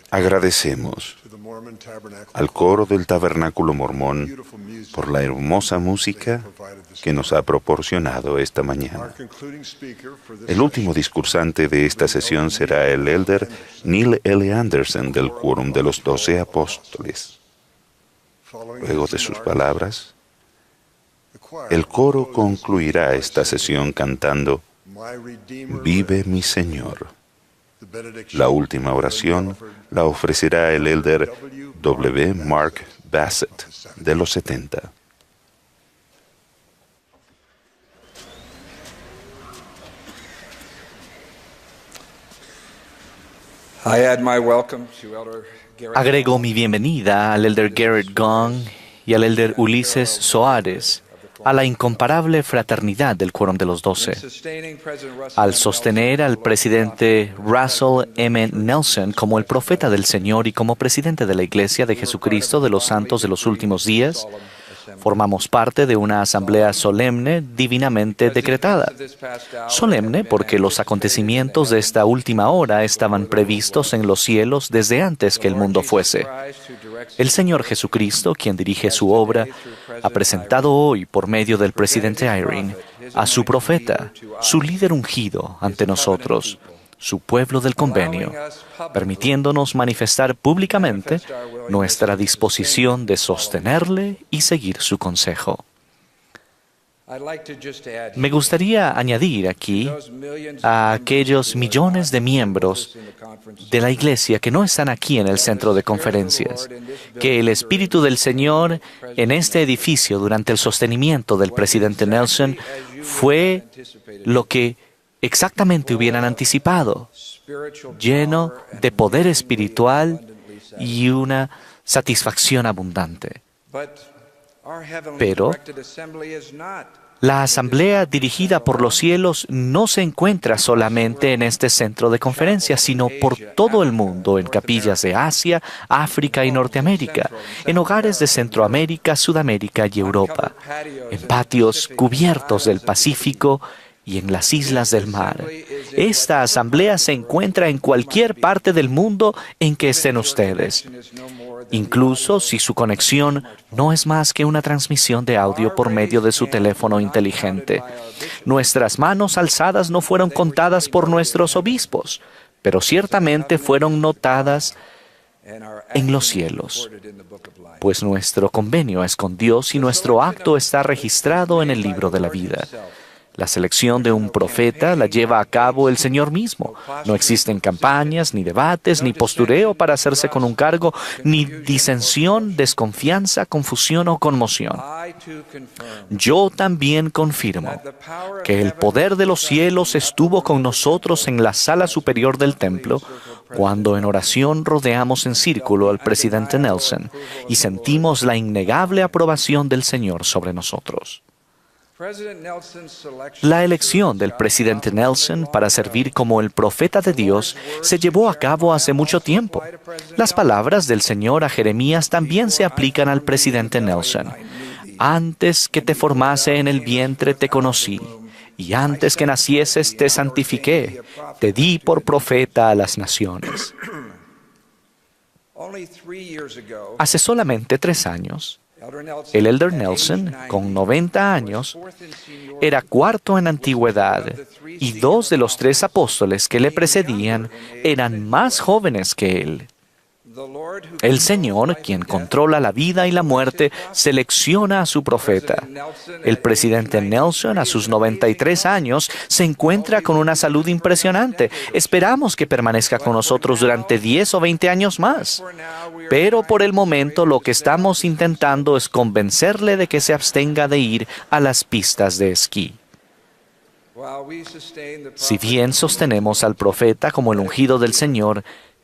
Agradecemos al coro del Tabernáculo Mormón por la hermosa música que nos ha proporcionado esta mañana. El último discursante de esta sesión será el elder Neil L. Anderson del Quórum de los 12 Apóstoles. Luego de sus palabras, el coro concluirá esta sesión cantando «Vive mi Señor». La última oración la ofrecerá el elder W. Mark Bassett de los 70. Agrego mi bienvenida al elder Garrett Gong y al elder Ulises Soares, a la incomparable fraternidad del Quórum de los 12. Al sostener al presidente Russell M. Nelson como el profeta del Señor y como presidente de la Iglesia de Jesucristo de los Santos de los Últimos Días, formamos parte de una asamblea solemne divinamente decretada. Solemne porque los acontecimientos de esta última hora estaban previstos en los cielos desde antes que el mundo fuese. El Señor Jesucristo, quien dirige su obra, ha presentado hoy por medio del presidente Eyring a su profeta, su líder ungido ante nosotros, su pueblo del convenio, permitiéndonos manifestar públicamente nuestra disposición de sostenerle y seguir su consejo. Me gustaría añadir aquí a aquellos millones de miembros de la Iglesia que no están aquí en el centro de conferencias, que el Espíritu del Señor en este edificio durante el sostenimiento del presidente Nelson fue lo que exactamente hubieran anticipado, lleno de poder espiritual y una satisfacción abundante. Pero la asamblea dirigida por los cielos no se encuentra solamente en este centro de conferencias, sino por todo el mundo, en capillas de Asia, África y Norteamérica, en hogares de Centroamérica, Sudamérica y Europa, en patios cubiertos del Pacífico y en las islas del mar. Esta asamblea se encuentra en cualquier parte del mundo en que estén ustedes, incluso si su conexión no es más que una transmisión de audio por medio de su teléfono inteligente. Nuestras manos alzadas no fueron contadas por nuestros obispos, pero ciertamente fueron notadas en los cielos, pues nuestro convenio es con Dios y nuestro acto está registrado en el libro de la vida. La selección de un profeta la lleva a cabo el Señor mismo. No existen campañas, ni debates, ni postureo para hacerse con un cargo, ni disensión, desconfianza, confusión o conmoción. Yo también confirmo que el poder de los cielos estuvo con nosotros en la sala superior del templo cuando en oración rodeamos en círculo al presidente Nelson y sentimos la innegable aprobación del Señor sobre nosotros. La elección del presidente Nelson para servir como el profeta de Dios se llevó a cabo hace mucho tiempo. Las palabras del Señor a Jeremías también se aplican al presidente Nelson. Antes que te formase en el vientre te conocí, y antes que nacieses te santifiqué, te di por profeta a las naciones. Hace solamente 3 años, el elder Nelson, con 90 años, era cuarto en antigüedad y 2 de los 3 apóstoles que le precedían eran más jóvenes que él. El Señor, quien controla la vida y la muerte, selecciona a su profeta. El presidente Nelson, a sus 93 años, se encuentra con una salud impresionante. Esperamos que permanezca con nosotros durante 10 o 20 años más. Pero por el momento lo que estamos intentando es convencerle de que se abstenga de ir a las pistas de esquí. Si bien sostenemos al profeta como el ungido del Señor,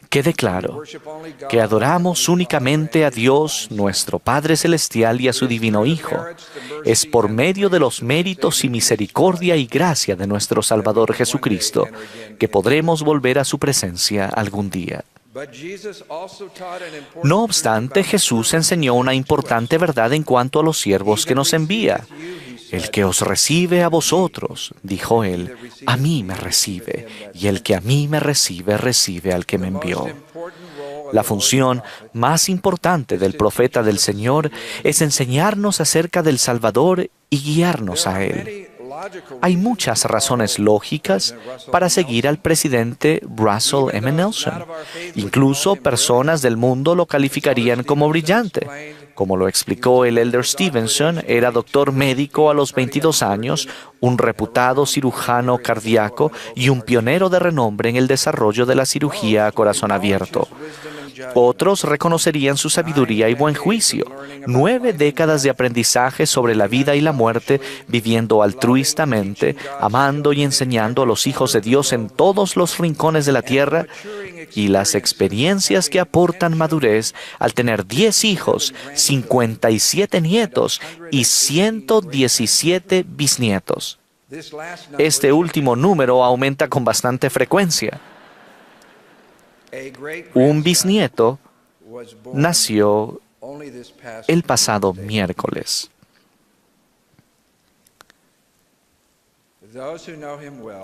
quede claro que adoramos únicamente a Dios, nuestro Padre Celestial, y a su Divino Hijo. Es por medio de los méritos y misericordia y gracia de nuestro Salvador Jesucristo que podremos volver a su presencia algún día. No obstante, Jesús enseñó una importante verdad en cuanto a los siervos que nos envía. El que os recibe a vosotros, dijo él, a mí me recibe, y el que a mí me recibe, recibe al que me envió. La función más importante del profeta del Señor es enseñarnos acerca del Salvador y guiarnos a Él. Hay muchas razones lógicas para seguir al presidente Russell M. Nelson. Incluso personas del mundo lo calificarían como brillante. Como lo explicó el Elder Stevenson, era doctor médico a los 22 años, un reputado cirujano cardíaco y un pionero de renombre en el desarrollo de la cirugía a corazón abierto. Otros reconocerían su sabiduría y buen juicio. 9 décadas de aprendizaje sobre la vida y la muerte, viviendo altruistamente, amando y enseñando a los hijos de Dios en todos los rincones de la tierra, y las experiencias que aportan madurez al tener 10 hijos, 57 nietos y 117 bisnietos. Este último número aumenta con bastante frecuencia. Un bisnieto nació el pasado miércoles.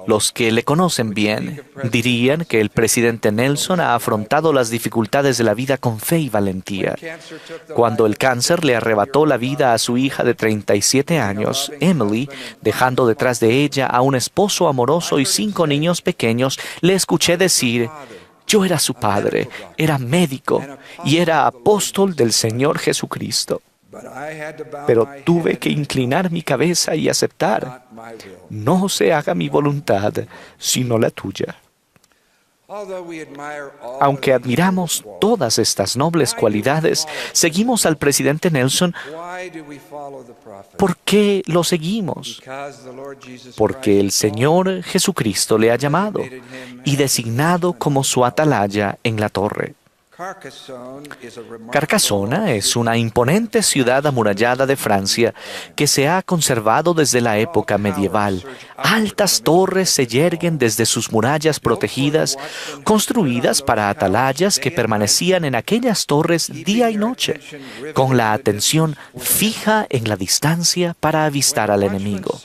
Los que le conocen bien dirían que el presidente Nelson ha afrontado las dificultades de la vida con fe y valentía. Cuando el cáncer le arrebató la vida a su hija de 37 años, Emily, dejando detrás de ella a un esposo amoroso y 5 niños pequeños, le escuché decir: yo era su padre, era médico y era apóstol del Señor Jesucristo. Pero tuve que inclinar mi cabeza y aceptar: no se haga mi voluntad, sino la tuya. Aunque admiramos todas estas nobles cualidades, seguimos al presidente Nelson. ¿Por qué lo seguimos? Porque el Señor Jesucristo le ha llamado y designado como su atalaya en la torre. Carcassona es una imponente ciudad amurallada de Francia que se ha conservado desde la época medieval. Altas torres se yerguen desde sus murallas protegidas, construidas para atalayas que permanecían en aquellas torres día y noche, con la atención fija en la distancia para avistar al enemigo.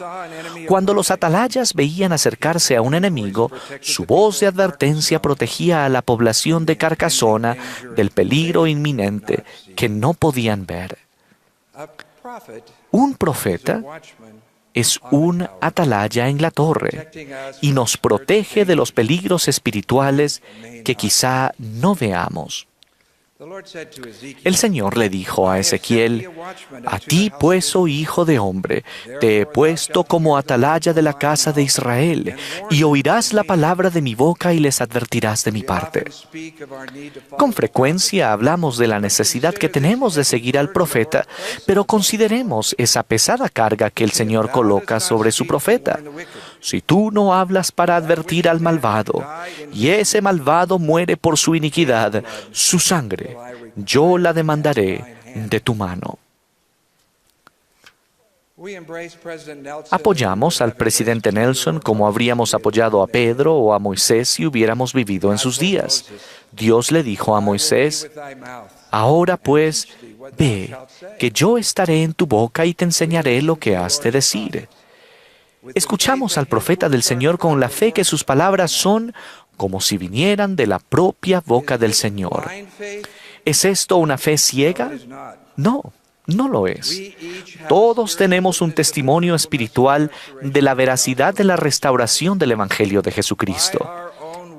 Cuando los atalayas veían acercarse a un enemigo, su voz de advertencia protegía a la población de Carcassona del peligro inminente que no podían ver. Un profeta es un atalaya en la torre y nos protege de los peligros espirituales que quizá no veamos. El Señor le dijo a Ezequiel: a ti pues, oh hijo de hombre, te he puesto como atalaya de la casa de Israel, y oirás la palabra de mi boca y les advertirás de mi parte. Con frecuencia hablamos de la necesidad que tenemos de seguir al profeta, pero consideremos esa pesada carga que el Señor coloca sobre su profeta. Si tú no hablas para advertir al malvado, y ese malvado muere por su iniquidad, su sangre yo la demandaré de tu mano. Apoyamos al presidente Nelson como habríamos apoyado a Pedro o a Moisés si hubiéramos vivido en sus días. Dios le dijo a Moisés: ahora pues, ve, que yo estaré en tu boca y te enseñaré lo que has de decir. Escuchamos al profeta del Señor con la fe que sus palabras son como si vinieran de la propia boca del Señor. ¿Es esto una fe ciega? No, no lo es. Todos tenemos un testimonio espiritual de la veracidad de la restauración del Evangelio de Jesucristo.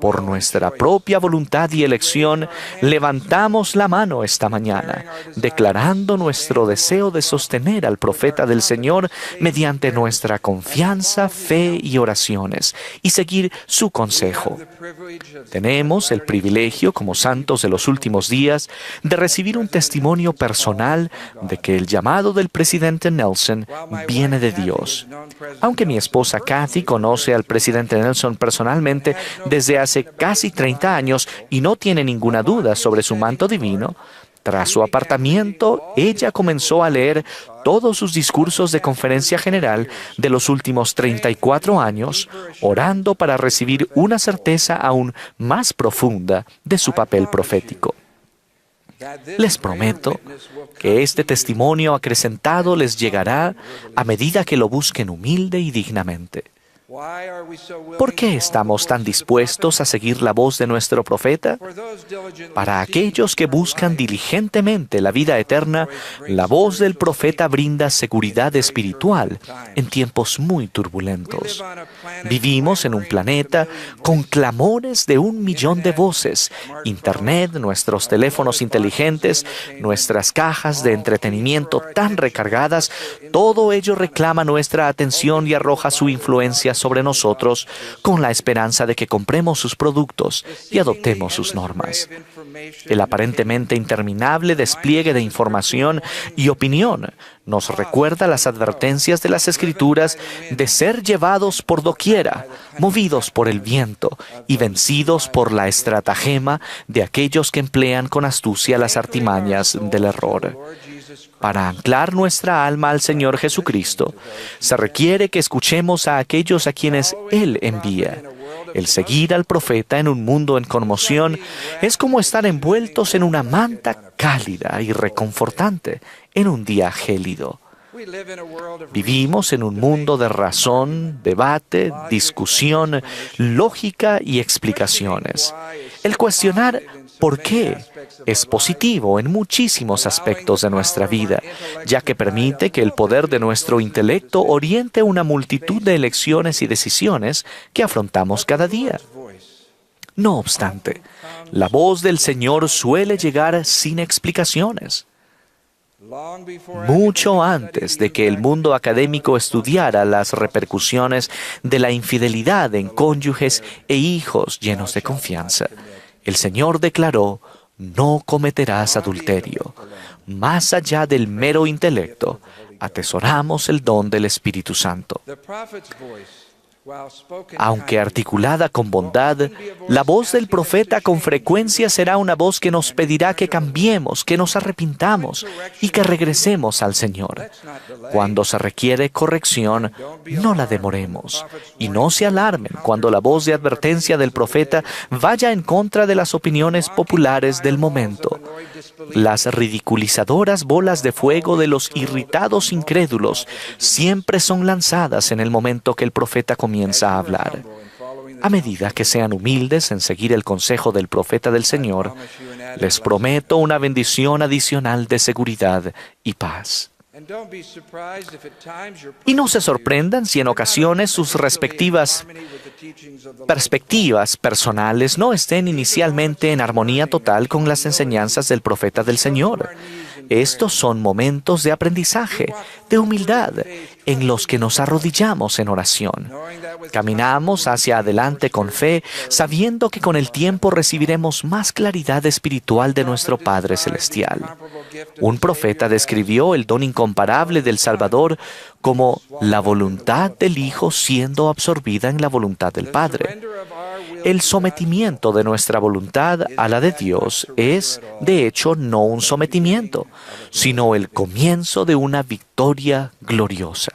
Por nuestra propia voluntad y elección, levantamos la mano esta mañana, declarando nuestro deseo de sostener al profeta del Señor mediante nuestra confianza, fe y oraciones, y seguir su consejo. Tenemos el privilegio, como santos de los últimos días, de recibir un testimonio personal de que el llamado del presidente Nelson viene de Dios. Aunque mi esposa Kathy conoce al presidente Nelson personalmente desde hace casi 30 años y no tiene ninguna duda sobre su manto divino, tras su apartamiento, ella comenzó a leer todos sus discursos de conferencia general de los últimos 34 años, orando para recibir una certeza aún más profunda de su papel profético. Les prometo que este testimonio acrecentado les llegará a medida que lo busquen humilde y dignamente. ¿Por qué estamos tan dispuestos a seguir la voz de nuestro profeta? Para aquellos que buscan diligentemente la vida eterna, la voz del profeta brinda seguridad espiritual en tiempos muy turbulentos. Vivimos en un planeta con clamores de 1 millón de voces. Internet, nuestros teléfonos inteligentes, nuestras cajas de entretenimiento tan recargadas, todo ello reclama nuestra atención y arroja su influencia sobre nosotros con la esperanza de que compremos sus productos y adoptemos sus normas. El aparentemente interminable despliegue de información y opinión nos recuerda las advertencias de las Escrituras de ser llevados por doquiera, movidos por el viento y vencidos por la estratagema de aquellos que emplean con astucia las artimañas del error. Para anclar nuestra alma al Señor Jesucristo, se requiere que escuchemos a aquellos a quienes Él envía. El seguir al profeta en un mundo en conmoción es como estar envueltos en una manta cálida y reconfortante en un día gélido. Vivimos en un mundo de razón, debate, discusión, lógica y explicaciones. El cuestionar ¿por qué? Es positivo en muchísimos aspectos de nuestra vida, ya que permite que el poder de nuestro intelecto oriente una multitud de elecciones y decisiones que afrontamos cada día. No obstante, la voz del Señor suele llegar sin explicaciones. Mucho antes de que el mundo académico estudiara las repercusiones de la infidelidad en cónyuges e hijos llenos de confianza, el Señor declaró: no cometerás adulterio. Más allá del mero intelecto, atesoramos el don del Espíritu Santo. Aunque articulada con bondad, la voz del profeta con frecuencia será una voz que nos pedirá que cambiemos, que nos arrepintamos y que regresemos al Señor. Cuando se requiere corrección, no la demoremos. Y no se alarmen cuando la voz de advertencia del profeta vaya en contra de las opiniones populares del momento. Las ridiculizadoras bolas de fuego de los irritados incrédulos siempre son lanzadas en el momento que el profeta comienza a hablar. A medida que sean humildes en seguir el consejo del profeta del Señor, les prometo una bendición adicional de seguridad y paz. Y no se sorprendan si en ocasiones sus respectivas perspectivas personales no estén inicialmente en armonía total con las enseñanzas del profeta del Señor. Estos son momentos de aprendizaje, de humildad, en los que nos arrodillamos en oración. Caminamos hacia adelante con fe, sabiendo que con el tiempo recibiremos más claridad espiritual de nuestro Padre Celestial. Un profeta describió el don incomparable del Salvador como la voluntad del Hijo siendo absorbida en la voluntad del Padre. El sometimiento de nuestra voluntad a la de Dios es, de hecho, no un sometimiento, sino el comienzo de una victoria gloriosa.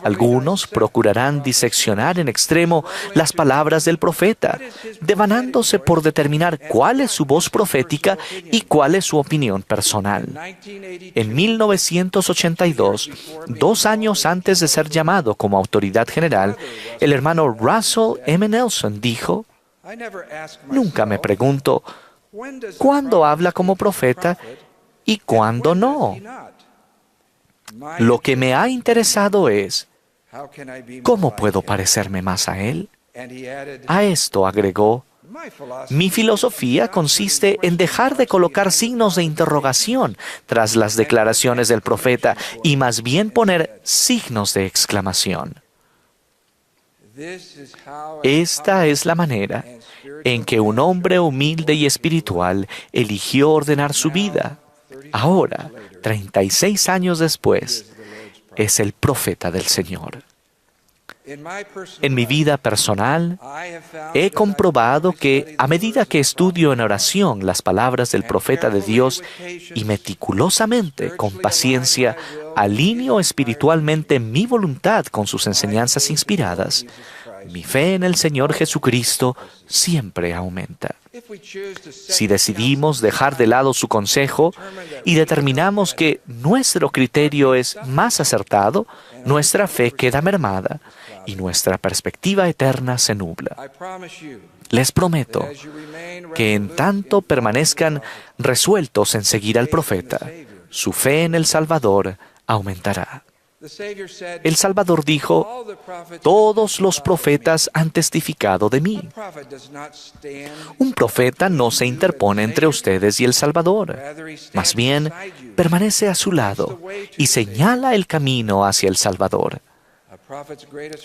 Algunos procurarán diseccionar en extremo las palabras del profeta, devanándose por determinar cuál es su voz profética y cuál es su opinión personal. En 1982, 2 años antes de ser llamado como autoridad general, el hermano Russell M. Nelson dijo: nunca me pregunto cuándo habla como profeta y cuándo no. Lo que me ha interesado es ¿cómo puedo parecerme más a él? A esto agregó: mi filosofía consiste en dejar de colocar signos de interrogación tras las declaraciones del profeta y más bien poner signos de exclamación. Esta es la manera en que un hombre humilde y espiritual eligió ordenar su vida. Ahora, 36 años después, es el profeta del Señor. En mi vida personal, he comprobado que a medida que estudio en oración las palabras del profeta de Dios y meticulosamente, con paciencia, alineo espiritualmente mi voluntad con sus enseñanzas inspiradas, Mi fe en el Señor Jesucristo siempre aumenta. Si decidimos dejar de lado su consejo y determinamos que nuestro criterio es más acertado, nuestra fe queda mermada y nuestra perspectiva eterna se nubla. Les prometo que en tanto permanezcan resueltos en seguir al profeta, su fe en el Salvador aumentará. El Salvador dijo: todos los profetas han testificado de mí. Un profeta no se interpone entre ustedes y el Salvador. Más bien, permanece a su lado y señala el camino hacia el Salvador.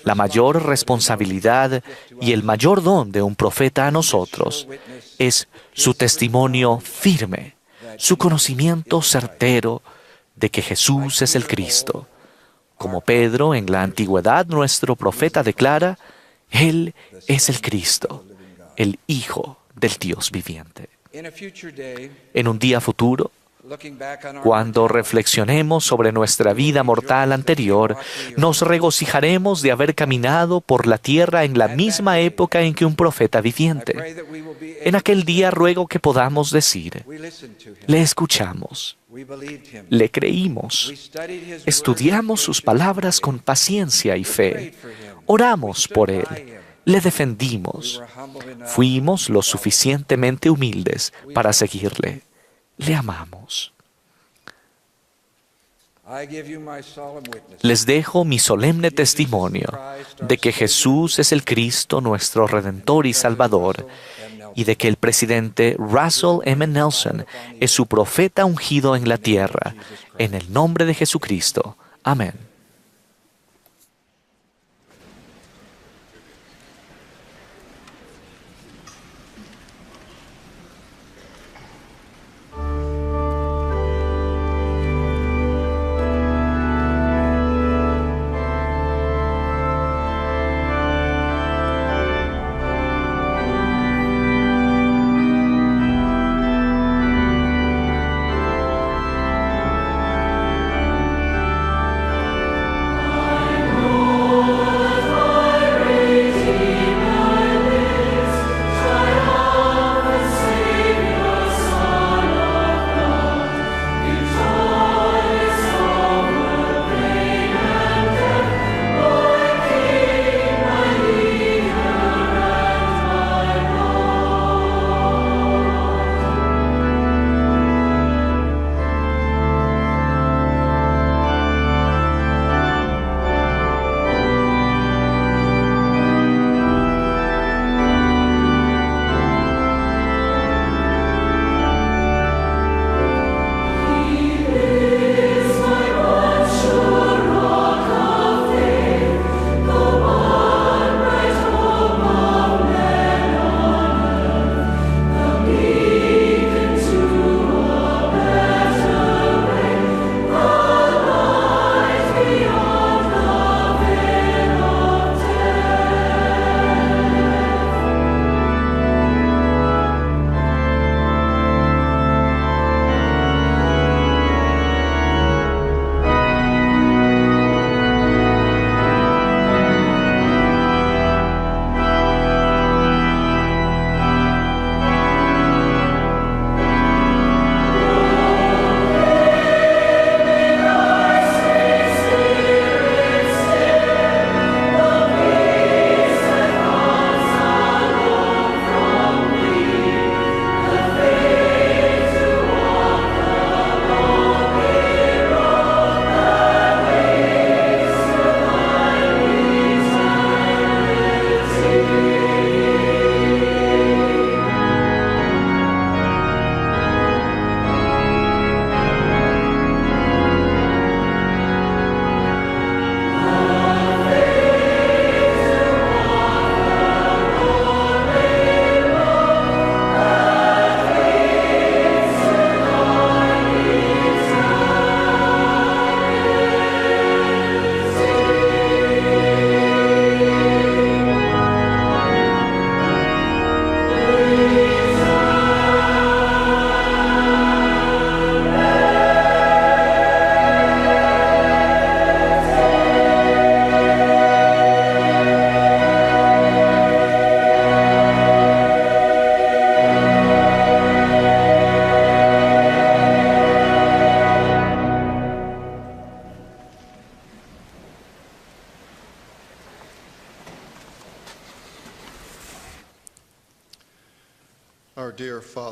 La mayor responsabilidad y el mayor don de un profeta a nosotros es su testimonio firme, su conocimiento certero de que Jesús es el Cristo. Como Pedro en la antigüedad, nuestro profeta declara: Él es el Cristo, el Hijo del Dios viviente. En un día futuro, cuando reflexionemos sobre nuestra vida mortal anterior, nos regocijaremos de haber caminado por la tierra en la misma época en que un profeta viviente. En aquel día ruego que podamos decir: le escuchamos, le creímos, estudiamos sus palabras con paciencia y fe, oramos por él, le defendimos, fuimos lo suficientemente humildes para seguirle. Le amamos. Les dejo mi solemne testimonio de que Jesús es el Cristo, nuestro Redentor y Salvador, y de que el presidente Russell M. Nelson es su profeta ungido en la tierra, en el nombre de Jesucristo. Amén.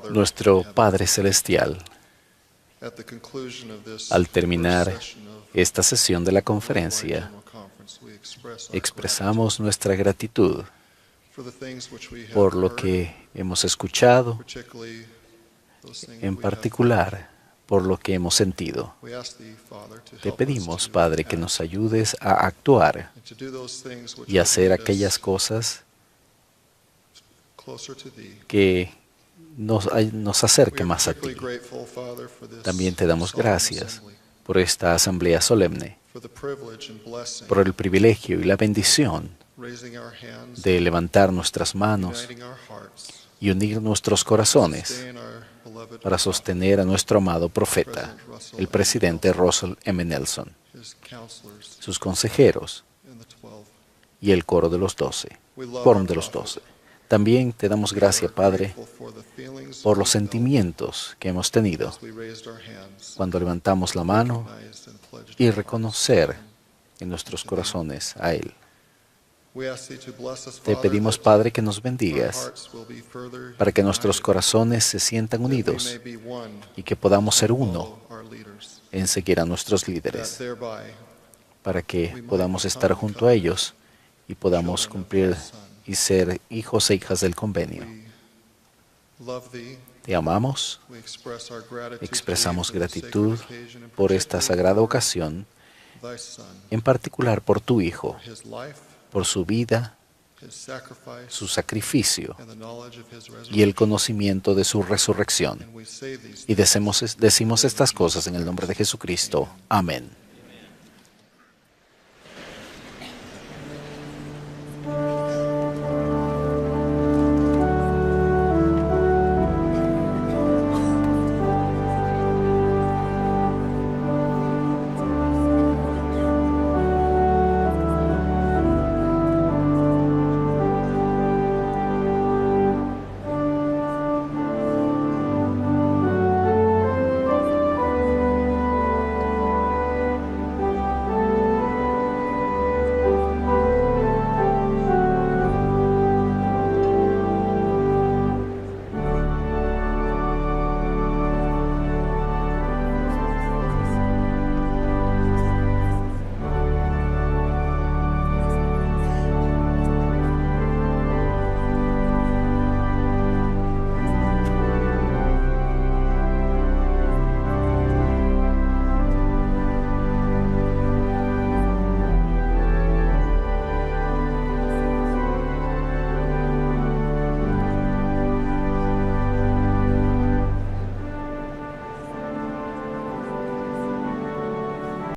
Nuestro Padre Celestial, al terminar esta sesión de la conferencia, expresamos nuestra gratitud por lo que hemos escuchado, en particular por lo que hemos sentido. Te pedimos, Padre, que nos ayudes a actuar y hacer aquellas cosas que nos acerquen más a ti. También te damos gracias por esta asamblea solemne, por el privilegio y la bendición de levantar nuestras manos y unir nuestros corazones para sostener a nuestro amado profeta, el presidente Russell M. Nelson, sus consejeros y el coro de los 12, quórum de los 12. También te damos gracias, Padre, por los sentimientos que hemos tenido cuando levantamos la mano y reconocer en nuestros corazones a Él. Te pedimos, Padre, que nos bendigas para que nuestros corazones se sientan unidos y que podamos ser uno en seguir a nuestros líderes, para que podamos estar junto a ellos y podamos cumplir y ser hijos e hijas del convenio. Te amamos, expresamos gratitud por esta sagrada ocasión, en particular por tu Hijo, por su vida, su sacrificio y el conocimiento de su resurrección. Y decimos estas cosas en el nombre de Jesucristo. Amén.